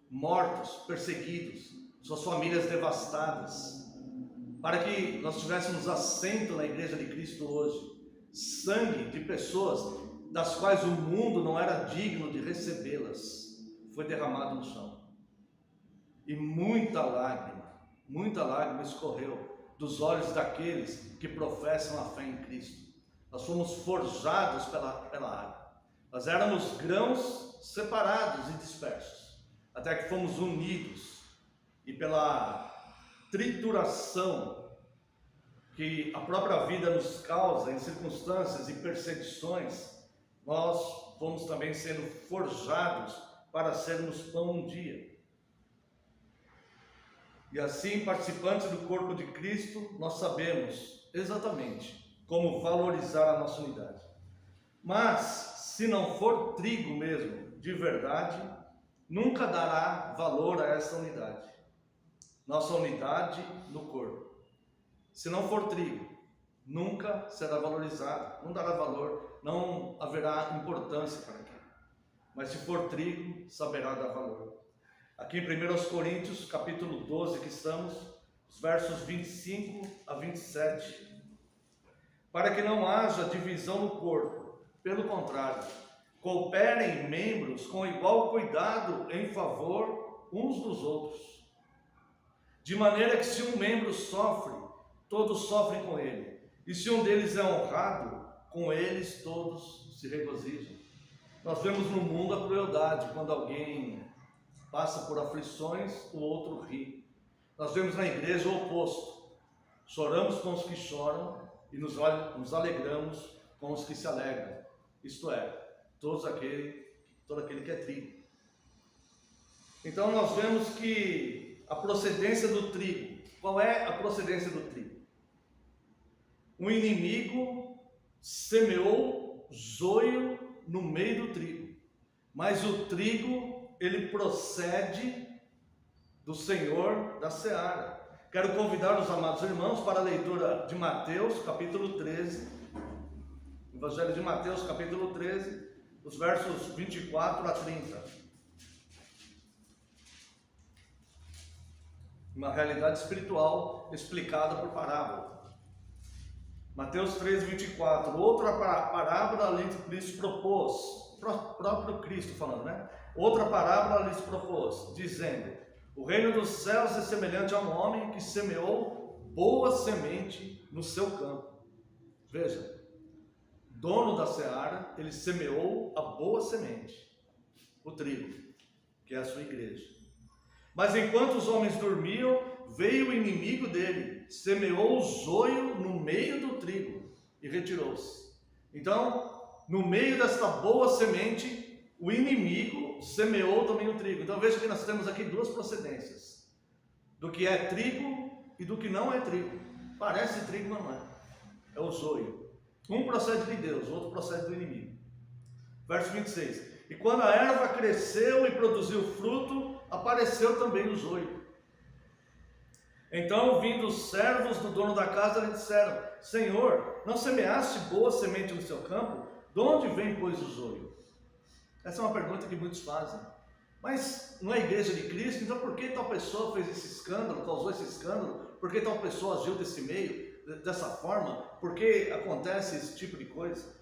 mortos, perseguidos, suas famílias devastadas. Para que nós tivéssemos assento na igreja de Cristo hoje, sangue de pessoas das quais o mundo não era digno de recebê-las, foi derramado no chão. E muita lágrima escorreu dos olhos daqueles que professam a fé em Cristo. Nós fomos forjados pela água. Nós éramos grãos separados e dispersos, até que fomos unidos, e pela trituração que a própria vida nos causa em circunstâncias e perseguições, nós fomos também sendo forjados para sermos pão um dia. E assim, participantes do corpo de Cristo, nós sabemos exatamente como valorizar a nossa unidade. Mas, se não for trigo mesmo, de verdade, nunca dará valor a essa unidade. Nossa unidade no corpo. Se não for trigo, nunca será valorizado, não dará valor, não haverá importância para aquilo. Mas se for trigo, saberá dar valor. Aqui em 1 Coríntios, capítulo 12, que estamos, os versos 25 a 27. Para que não haja divisão no corpo, pelo contrário, cooperem membros com igual cuidado em favor uns dos outros. De maneira que se um membro sofre, todos sofrem com ele. E se um deles é honrado, com eles todos se regozijam. Nós vemos no mundo a crueldade, quando alguém passa por aflições, o outro ri. Nós vemos na igreja o oposto. Choramos com os que choram e nos alegramos com os que se alegram. Isto é, todo aquele que é trigo. Então nós vemos que a procedência do trigo. Qual é a procedência do trigo? Um inimigo semeou joio no meio do trigo, mas o trigo, ele procede do Senhor da seara. Quero convidar os amados irmãos para a leitura de Mateus, capítulo 13, Evangelho de Mateus, capítulo 13, os versos 24 a 30. Uma realidade espiritual explicada por parábola. Mateus 13, 24. Outra parábola lhes propôs, próprio Cristo falando, né? Outra parábola lhes propôs, dizendo: o reino dos céus é semelhante a um homem que semeou boa semente no seu campo. Veja, dono da seara, ele semeou a boa semente, o trigo, que é a sua igreja. Mas enquanto os homens dormiam, veio o inimigo dele, semeou o joio no meio do trigo e retirou-se. Então, no meio desta boa semente, o inimigo semeou também o trigo. Então veja que nós temos aqui duas procedências, do que é trigo e do que não é trigo. Parece trigo, mas não é. É o joio. Um procede de Deus, o outro procede do inimigo. Verso 26. E quando a erva cresceu e produziu fruto, apareceu também o joio. Então, vindo os servos do dono da casa, lhe disseram: Senhor, não semeaste boa semente no seu campo? De onde vem, pois, o joio? Essa é uma pergunta que muitos fazem. Mas não é a igreja de Cristo, então por que tal pessoa fez esse escândalo, causou esse escândalo? Por que tal pessoa agiu desse meio, dessa forma? Por que acontece esse tipo de coisa?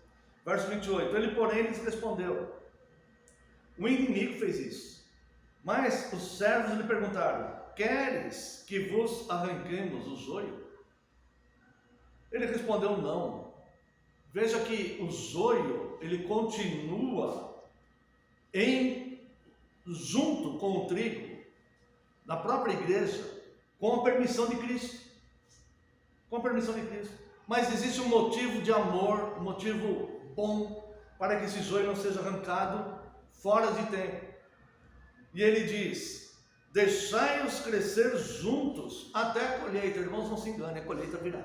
Verso 28. Ele, porém, lhes respondeu: o inimigo fez isso. Mas os servos lhe perguntaram: queres que vos arranquemos o joio? Ele respondeu: não. Veja que o joio, ele continua junto com o trigo, na própria igreja, com a permissão de Cristo. Com a permissão de Cristo. Mas existe um motivo de amor, um motivo bom, para que esse joio não seja arrancado fora de tempo. E ele diz: deixai-os crescer juntos até a colheita. Irmãos, não se enganem, a colheita virá.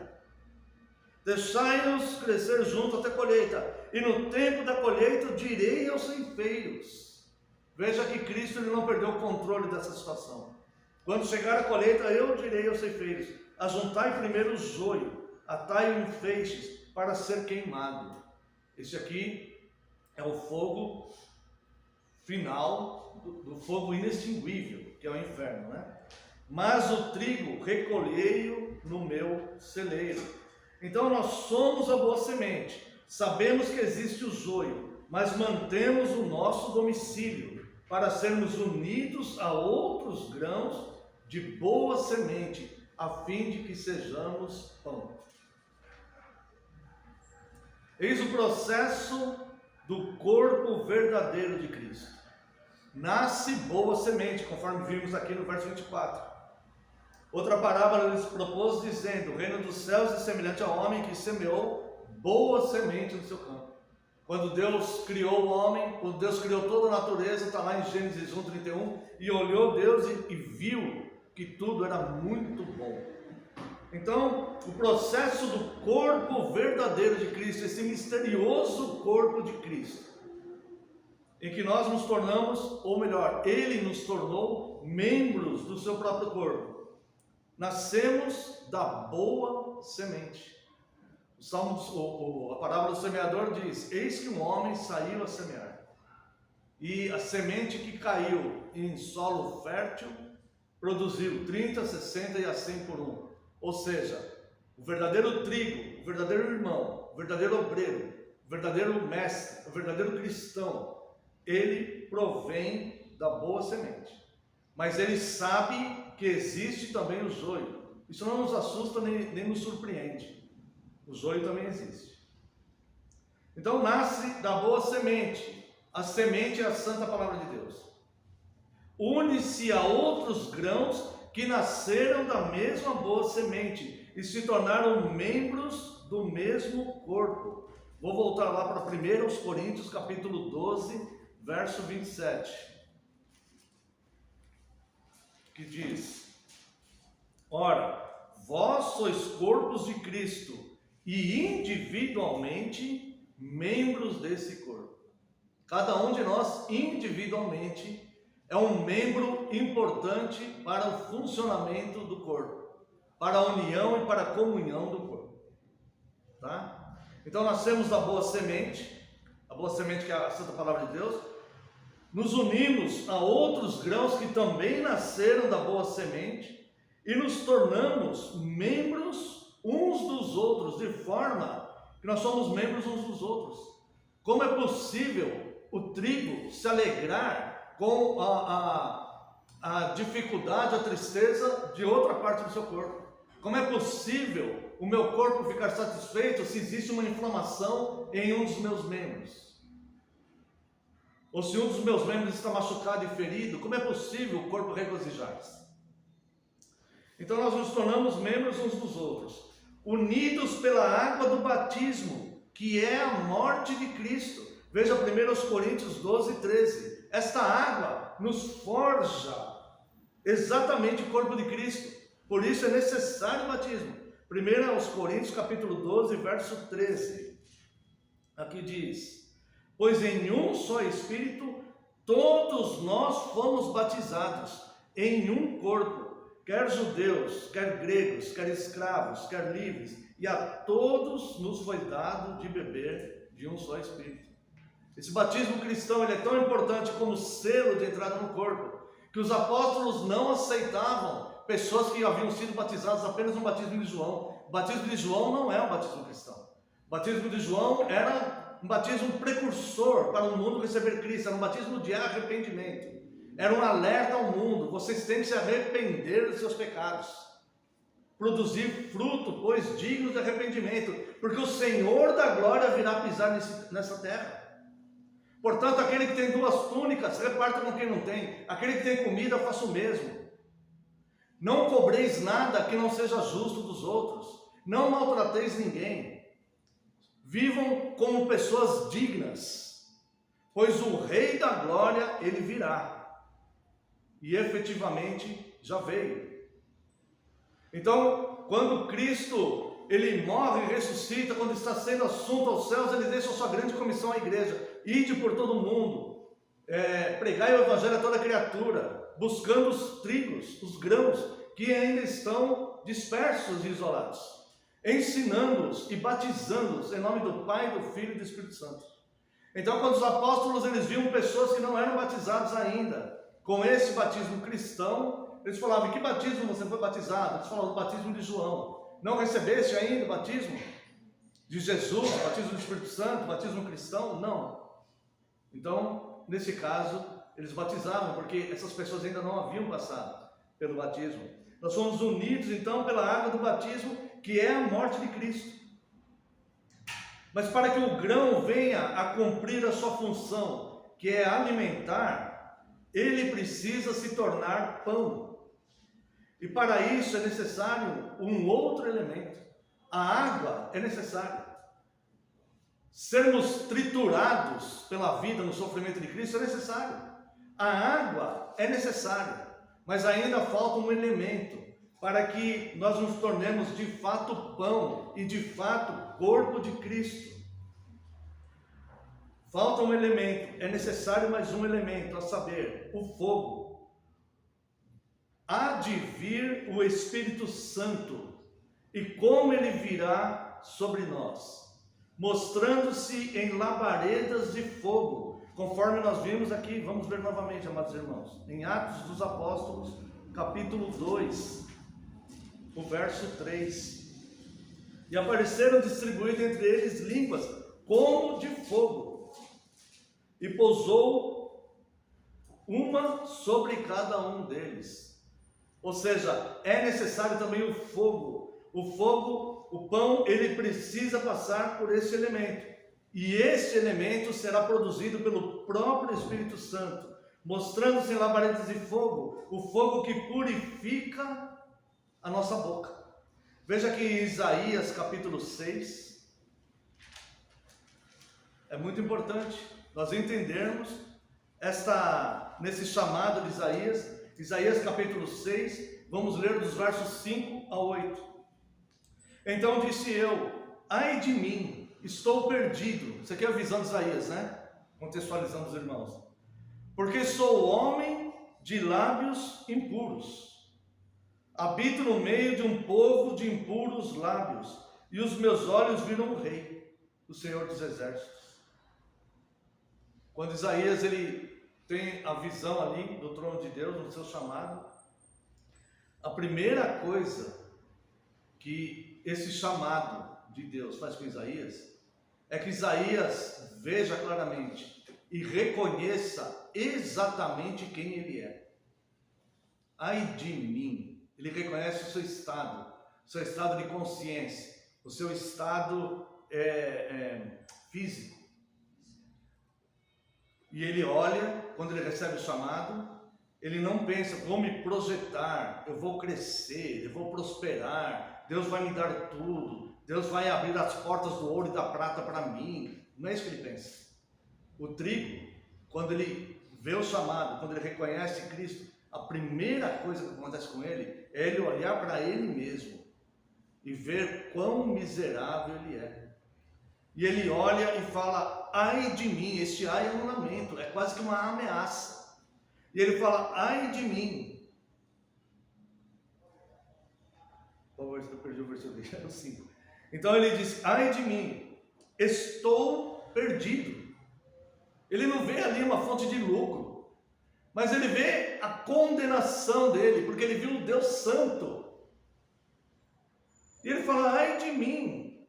Deixai-os crescer juntos até a colheita. E no tempo da colheita direi aos ceifeiros: Veja que Cristo ele não perdeu o controle dessa situação. Quando chegar a colheita, eu direi aos ceifeiros: ajuntai primeiro o joio, atai-o em feixes, para ser queimado. Esse aqui é o fogo final, do fogo inextinguível, que é o inferno, né? Mas o trigo recolhei-o no meu celeiro. Então nós somos a boa semente, sabemos que existe o joio, mas mantemos o nosso domicílio, para sermos unidos a outros grãos de boa semente, a fim de que sejamos pão. Eis o processo do corpo verdadeiro de Cristo. Nasce boa semente, conforme vimos aqui no verso 24. Outra parábola lhes propôs, dizendo: o reino dos céus é semelhante ao homem que semeou boa semente no seu campo. Quando Deus criou o homem, quando Deus criou toda a natureza, está lá em Gênesis 1:31, e olhou Deus e viu que tudo era muito bom. Então, o processo do corpo verdadeiro de Cristo, esse misterioso corpo de Cristo, em que nós nos tornamos, ou melhor, Ele nos tornou membros do seu próprio corpo. Nascemos da boa semente. A parábola do semeador diz: eis que um homem saiu a semear, e a semente que caiu em solo fértil produziu 30, 60 e a 100 por um. Ou seja, o verdadeiro trigo, o verdadeiro irmão, o verdadeiro obreiro, o verdadeiro mestre, o verdadeiro cristão, ele provém da boa semente. Mas ele sabe que existe também o joio. Isso não nos assusta nem nos surpreende. O joio também existe. Então nasce da boa semente. A semente é a santa palavra de Deus. Une-se a outros grãos que nasceram da mesma boa semente e se tornaram membros do mesmo corpo. Vou voltar lá para 1 Coríntios capítulo 12, verso 27, que diz: ora, vós sois corpos de Cristo e individualmente membros desse corpo. Cada um de nós individualmente é um membro importante para o funcionamento do corpo, para a união e para a comunhão do corpo. Tá? Então nascemos da boa semente, a boa semente que é a santa palavra de Deus, nos unimos a outros grãos que também nasceram da boa semente e nos tornamos membros uns dos outros, de forma que nós somos membros uns dos outros. Como é possível o trigo se alegrar com a dificuldade, a tristeza de outra parte do seu corpo? Como é possível o meu corpo ficar satisfeito se existe uma inflamação em um dos meus membros? Ou se um dos meus membros está machucado e ferido, como é possível o corpo regozijar-se? Então nós nos tornamos membros uns dos outros, unidos pela água do batismo, que é a morte de Cristo. Veja 1 Coríntios 12, 13. Esta água nos forja exatamente o corpo de Cristo. Por isso é necessário o batismo. 1 Coríntios capítulo 12, verso 13. Aqui diz: pois em um só Espírito todos nós fomos batizados em um corpo, quer judeus, quer gregos, quer escravos, quer livres, e a todos nos foi dado de beber de um só Espírito. Esse batismo cristão ele é tão importante como selo de entrada no corpo, que os apóstolos não aceitavam pessoas que haviam sido batizadas apenas no batismo de João. O batismo de João não é um batismo cristão. O batismo de João era um batismo precursor para o mundo receber Cristo, era um batismo de arrependimento. Era um alerta ao mundo: vocês têm que se arrepender dos seus pecados, produzir fruto, pois dignos de arrependimento, porque o Senhor da glória virá pisar nessa terra. Portanto, aquele que tem 2 túnicas, reparta com quem não tem. Aquele que tem comida, faça o mesmo. Não cobreis nada que não seja justo dos outros. Não maltrateis ninguém. Vivam como pessoas dignas, pois o Rei da Glória, ele virá. E efetivamente já veio. Então, quando Cristo ele morre e ressuscita, quando está sendo assunto aos céus, ele deixa a sua grande comissão à igreja: ide por todo o mundo, pregai o evangelho a toda criatura, buscando os trigos, os grãos, que ainda estão dispersos e isolados, ensinando-os e batizando-os em nome do Pai, do Filho e do Espírito Santo. Então, quando os apóstolos eles viam pessoas que não eram batizadas ainda, com esse batismo cristão, eles falavam: em que batismo você foi batizado? Eles falavam: o batismo de João. Não recebeste ainda o batismo de Jesus, o batismo do Espírito Santo, o batismo cristão? Não. Então, nesse caso, eles batizavam, porque essas pessoas ainda não haviam passado pelo batismo. Nós somos unidos, então, pela água do batismo, que é a morte de Cristo. Mas para que o grão venha a cumprir a sua função, que é alimentar, ele precisa se tornar pão. E para isso é necessário um outro elemento. A água é necessária. Sermos triturados pela vida no sofrimento de Cristo é necessário. A água é necessária, mas ainda falta um elemento para que nós nos tornemos de fato pão e de fato corpo de Cristo. Falta um elemento, é necessário mais um elemento, a saber, o fogo. Há de vir o Espírito Santo, e como ele virá sobre nós, mostrando-se em labaredas de fogo, conforme nós vimos aqui. Vamos ver novamente, amados irmãos, em Atos dos Apóstolos, capítulo 2, o verso 3. E apareceram distribuídas entre eles línguas como de fogo, e pousou uma sobre cada um deles. Ou seja, é necessário também o fogo. O fogo, o pão, ele precisa passar por esse elemento. E esse elemento será produzido pelo próprio Espírito Santo, mostrando-se em labaredas de fogo, o fogo que purifica a nossa boca. Veja que em Isaías capítulo 6, é muito importante nós entendermos nesse chamado de Isaías capítulo 6, vamos ler dos versos 5 a 8. Então disse eu: ai de mim, estou perdido. Isso aqui é a visão de Isaías, né? Contextualizando os irmãos. Porque sou homem de lábios impuros, habito no meio de um povo de impuros lábios, e os meus olhos viram o Rei, o Senhor dos Exércitos. Quando Isaías ele tem a visão ali do trono de Deus, no seu chamado, a primeira coisa que esse chamado de Deus faz com Isaías é que Isaías veja claramente e reconheça exatamente quem ele é. Ai de mim, ele reconhece o seu estado de consciência, o seu estado físico. E ele olha, quando ele recebe o chamado, ele não pensa: vou me projetar, eu vou crescer, eu vou prosperar, Deus vai me dar tudo, Deus vai abrir as portas do ouro e da prata para mim. Não é isso que ele pensa. O trigo, quando ele vê o chamado, quando ele reconhece Cristo, a primeira coisa que acontece com ele é ele olhar para ele mesmo e ver quão miserável ele é. E ele olha e fala: ai de mim. Este ai é um lamento, é quase que uma ameaça. E ele fala: ai de mim. Eu perdi o versículo, era o 5. Então ele diz: ai de mim, estou perdido. Ele não vê ali uma fonte de lucro, mas ele vê a condenação dele, porque ele viu o Deus Santo. E ele fala: ai de mim,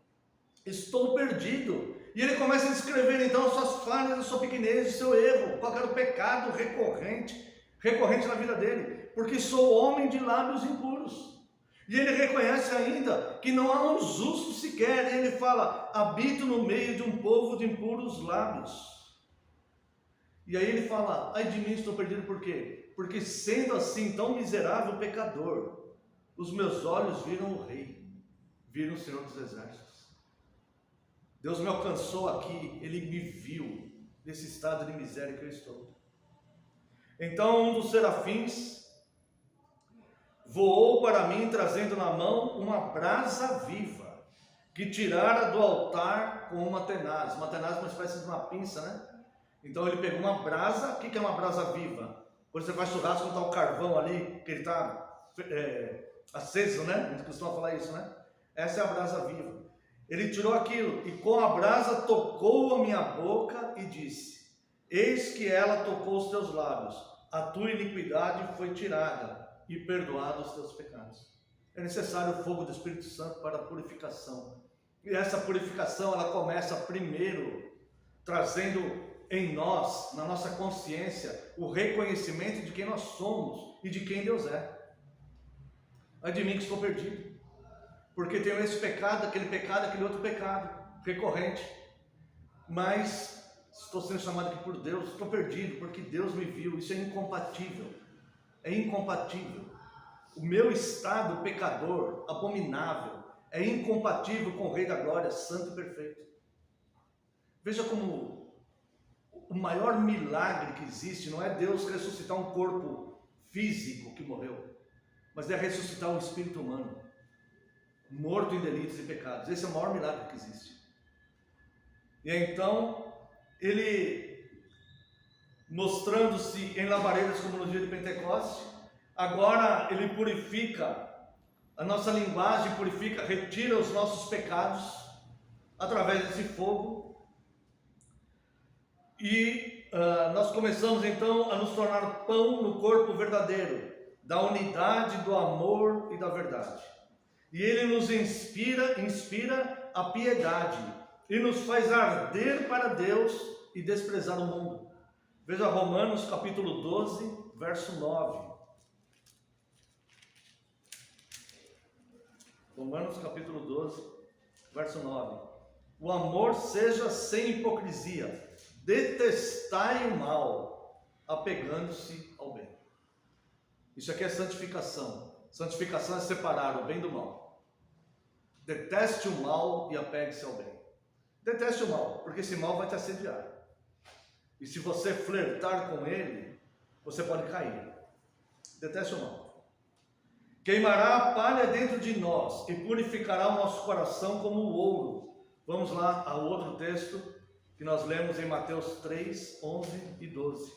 estou perdido. E ele começa a descrever então as suas falhas, a sua pequenez, o seu erro, qual era o pecado recorrente na vida dele. Porque sou homem de lábios impuros. E ele reconhece ainda que não há um justo sequer. E ele fala: habito no meio de um povo de impuros lábios. E aí ele fala: ai de mim, estou perdido. Por quê? Porque sendo assim tão miserável pecador, os meus olhos viram o Rei, viram o Senhor dos Exércitos. Deus me alcançou aqui, Ele me viu nesse estado de miséria que eu estou. Então um dos serafins voou para mim, trazendo na mão uma brasa viva, que tirara do altar com uma tenaz. Uma tenaz é uma espécie de uma pinça, né? Então ele pegou uma brasa. O que é uma brasa viva? Quando você faz churrasco, não está o carvão ali, que ele está aceso, né? A gente costuma falar isso, né? Essa é a brasa viva. Ele tirou aquilo e com a brasa tocou a minha boca e disse: eis que ela tocou os teus lábios, a tua iniquidade foi tirada e perdoados os teus pecados. É necessário o fogo do Espírito Santo para a purificação. E essa purificação, ela começa primeiro trazendo em nós, na nossa consciência, o reconhecimento de quem nós somos e de quem Deus é. Ai de mim que estou perdido, porque tenho esse pecado, aquele outro pecado recorrente, mas estou sendo chamado aqui por Deus, estou perdido porque Deus me viu. Isso é incompatível, é incompatível. O meu estado pecador, abominável, é incompatível com o Rei da Glória, santo e perfeito. Veja como o maior milagre que existe não é Deus ressuscitar um corpo físico que morreu, mas é ressuscitar um espírito humano, morto em delitos e pecados. Esse é o maior milagre que existe. E então, ele, mostrando-se em labaredas como no dia de Pentecostes, agora ele purifica a nossa linguagem, purifica, retira os nossos pecados através desse fogo. E nós começamos então a nos tornar pão no corpo verdadeiro, da unidade, do amor e da verdade. E ele nos inspira a piedade e nos faz arder para Deus e desprezar o mundo. Veja Romanos capítulo 12, verso 9. Romanos capítulo 12, verso 9. O amor seja sem hipocrisia, detestai o mal, apegando-se ao bem. Isso aqui é santificação. Santificação é separar o bem do mal. Deteste o mal e apegue-se ao bem. Deteste o mal, porque esse mal vai te assediar. E se você flertar com ele, você pode cair. Deteste o mal. Queimará a palha dentro de nós e purificará o nosso coração como o ouro. Vamos lá ao outro texto que nós lemos em Mateus 3, 11 e 12.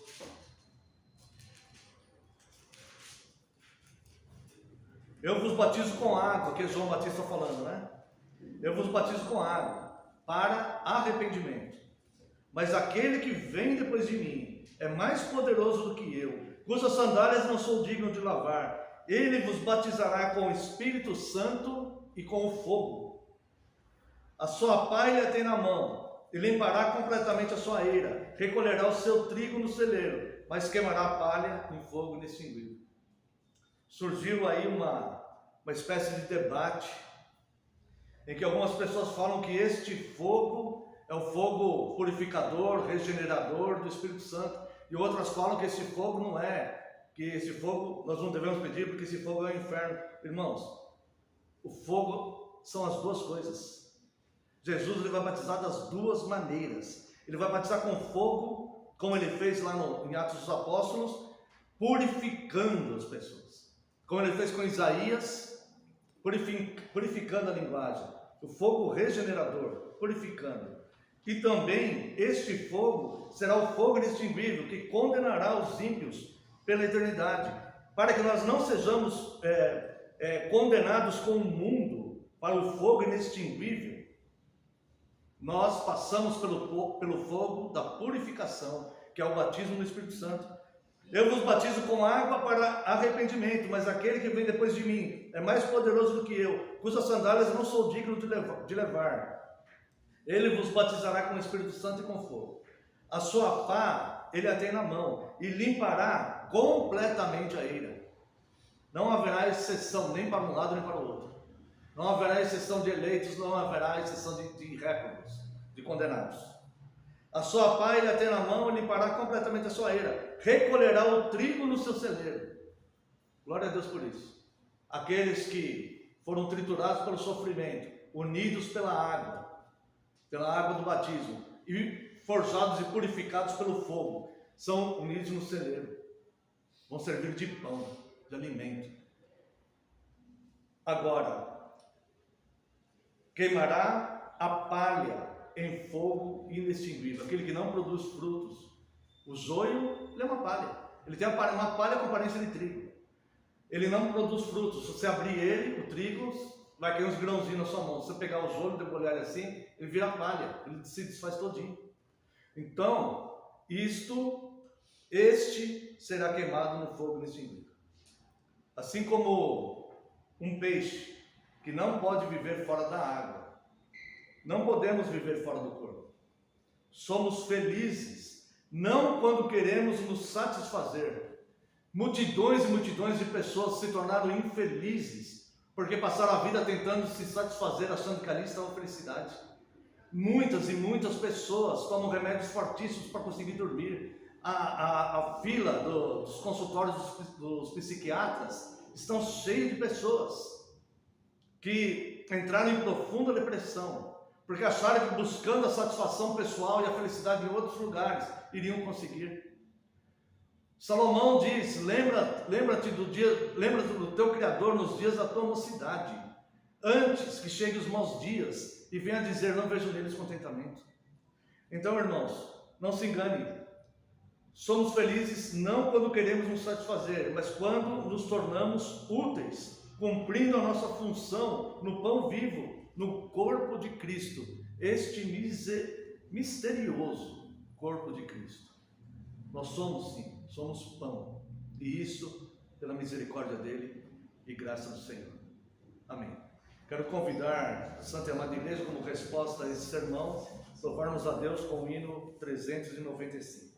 Eu vos batizo com água, que é João Batista falando, né? Eu vos batizo com água para arrependimento. Mas aquele que vem depois de mim é mais poderoso do que eu, cujas sandálias não sou digno de lavar. Ele vos batizará com o Espírito Santo e com o fogo. A sua palha tem na mão, e limpará completamente a sua eira, recolherá o seu trigo no celeiro, mas queimará a palha em fogo inextinguível. Surgiu aí uma espécie de debate, em que algumas pessoas falam que este fogo é o fogo purificador, regenerador do Espírito Santo, e outras falam que esse fogo não é, que esse fogo nós não devemos pedir porque esse fogo é o inferno. Irmãos, o fogo são as duas coisas. Jesus ele vai batizar das duas maneiras. Ele vai batizar com fogo, como ele fez lá em Atos dos Apóstolos, purificando as pessoas. Como ele fez com Isaías, purificando a linguagem. O fogo regenerador, purificando. E também este fogo será o fogo inextinguível que condenará os ímpios pela eternidade, para que nós não sejamos condenados com o mundo para o fogo inextinguível. Nós passamos pelo fogo da purificação, que é o batismo no Espírito Santo. Eu vos batizo com água para arrependimento, mas aquele que vem depois de mim é mais poderoso do que eu, cujas sandálias eu não sou digno de levar. Ele vos batizará com o Espírito Santo e com fogo. A sua pá ele a tem na mão e limpará completamente a eira. Não haverá exceção nem para um lado nem para o outro. Não haverá exceção de eleitos, não haverá exceção de réprobos, de condenados. A sua pá ele a tem na mão e limpará completamente a sua eira. Recolherá o trigo no seu celeiro. Glória a Deus por isso. Aqueles que foram triturados pelo sofrimento, unidos pela água do batismo, e forjados e purificados pelo fogo, são unidos no celeiro. Vão servir de pão, de alimento. Agora, queimará a palha em fogo inextinguível. Aquele que não produz frutos O joio, ele é uma palha. Ele tem uma palha com aparência de trigo. Ele não produz frutos. Se você abrir ele, o trigo, vai cair uns grãozinhos na sua mão. Se você pegar o joio, debulhar ele assim, ele vira palha. Ele se desfaz todinho. Então, este será queimado no fogo inextinguível. Assim como um peixe que não pode viver fora da água. Não podemos viver fora do corpo. Somos felizes, não quando queremos nos satisfazer. Multidões e multidões de pessoas se tornaram infelizes, porque passaram a vida tentando se satisfazer, achando que ali estava a felicidade. Muitas e muitas pessoas tomam remédios fortíssimos para conseguir dormir. A fila dos consultórios dos psiquiatras estão cheios de pessoas que entraram em profunda depressão, porque acharam que buscando a satisfação pessoal e a felicidade em outros lugares iriam conseguir. Salomão diz: lembra-te do teu Criador nos dias da tua mocidade, antes que cheguem os maus dias e venha dizer: não vejo neles contentamento. Então, irmãos, não se engane. Somos felizes não quando queremos nos satisfazer, mas quando nos tornamos úteis, cumprindo a nossa função no pão vivo, no corpo de Cristo, este misterioso corpo de Cristo. Nós somos sim, somos pão, e isso pela misericórdia dele e graça do Senhor. Amém. Quero convidar a Santa e Amada Igreja como resposta a esse sermão, louvarmos a Deus com o hino 395.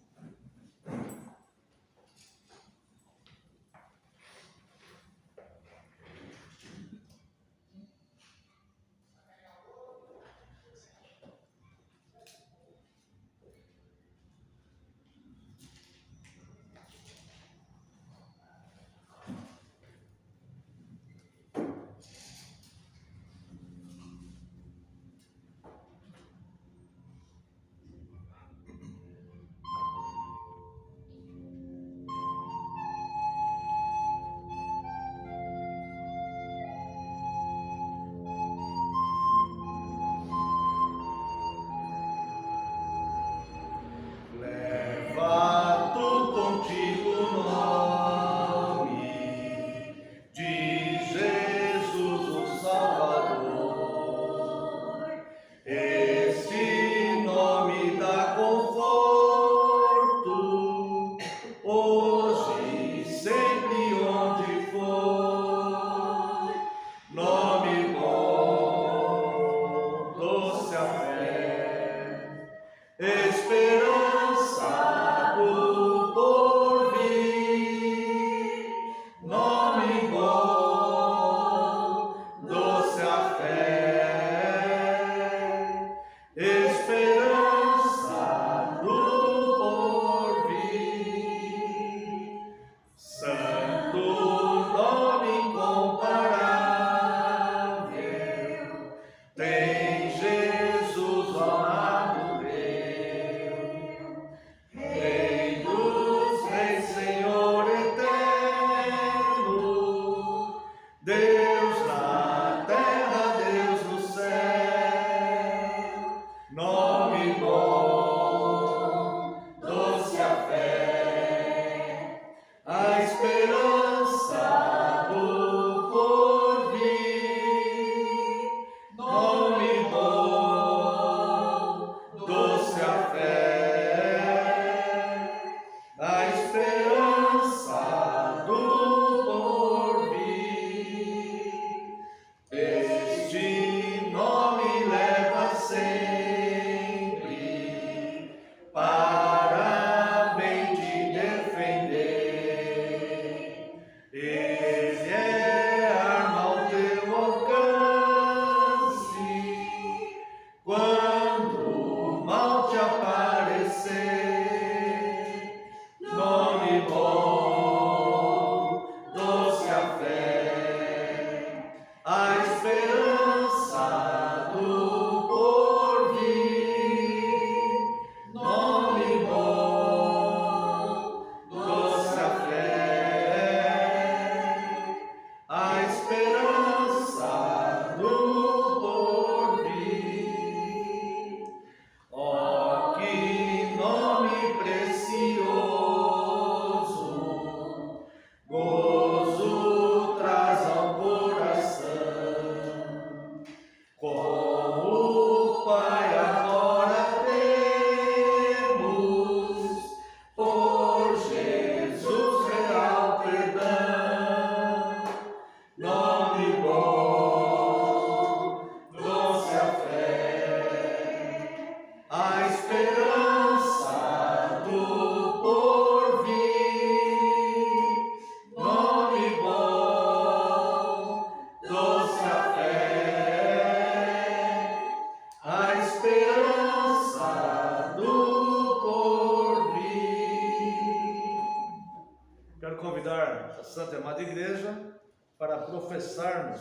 convidar a Santa e Amada Igreja para professarmos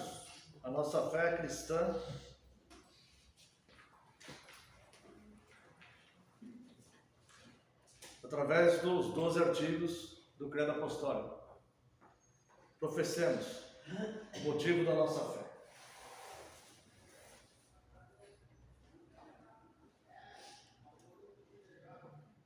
a nossa fé cristã através dos 12 artigos do Credo Apostólico. Professemos o motivo da nossa fé.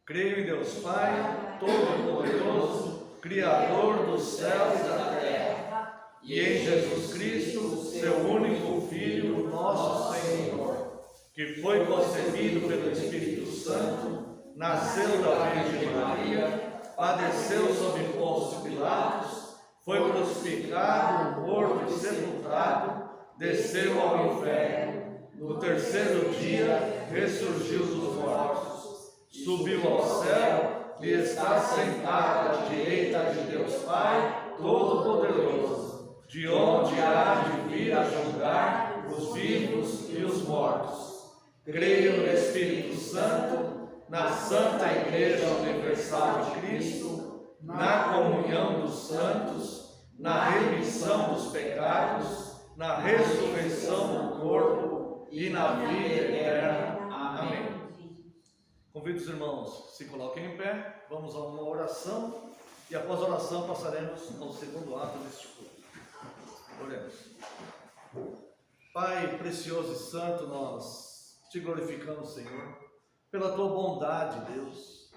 Creio em Deus Pai, Todo-Poderoso, Criador dos céus e da terra, e em Jesus Cristo, seu único Filho, nosso Senhor, que foi concebido pelo Espírito Santo, nasceu da Virgem Maria, padeceu sob Pôncio Pilatos, foi crucificado, morto e sepultado, desceu ao inferno, no terceiro dia ressurgiu dos mortos, subiu ao céu e está sentado à direita de Deus Pai Todo-Poderoso, de onde há de vir a julgar os vivos e os mortos. Creio no Espírito Santo, na Santa Igreja Universal de Cristo, na comunhão dos santos, na remissão dos pecados, na ressurreição do corpo e na vida eterna. Amém. Convido os irmãos que se coloquem em pé, vamos a uma oração e após a oração passaremos ao segundo ato deste culto. Oremos. Pai precioso e santo, nós te glorificamos, Senhor, pela tua bondade, Deus,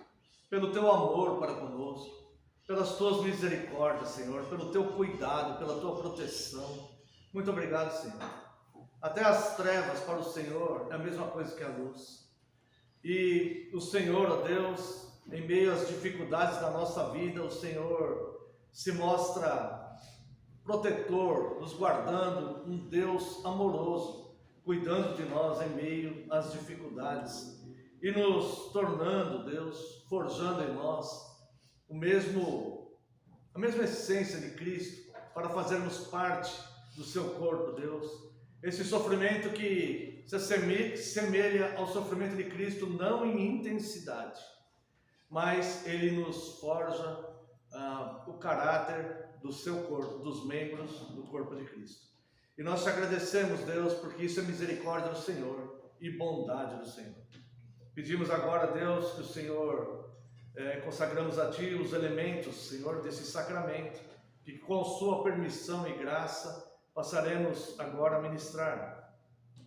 pelo teu amor para conosco, pelas tuas misericórdias, Senhor, pelo teu cuidado, pela tua proteção. Muito obrigado, Senhor. Até as trevas para o Senhor é a mesma coisa que a luz. E o Senhor, ó Deus, em meio às dificuldades da nossa vida, o Senhor se mostra protetor, nos guardando, um Deus amoroso, cuidando de nós em meio às dificuldades e nos tornando, Deus, forjando em nós a mesma essência de Cristo para fazermos parte do seu corpo, Deus. Esse sofrimento que se semelha ao sofrimento de Cristo, não em intensidade, mas ele nos forja o caráter do seu corpo, dos membros do corpo de Cristo. E nós te agradecemos, Deus, porque isso é misericórdia do Senhor e bondade do Senhor. Pedimos agora, Deus, que o Senhor, consagramos a Ti os elementos, Senhor, desse sacramento, que com sua permissão e graça passaremos agora a ministrar.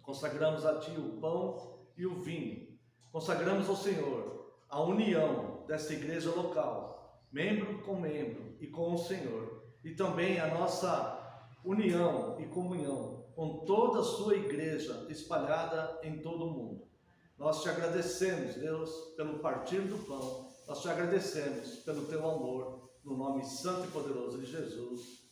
Consagramos a Ti o pão e o vinho. Consagramos ao Senhor a união desta igreja local, membro com membro e com o Senhor, e também a nossa união e comunhão com toda a sua igreja espalhada em todo o mundo. Nós te agradecemos, Deus, pelo partir do pão. Nós te agradecemos pelo teu amor, no nome santo e poderoso de Jesus.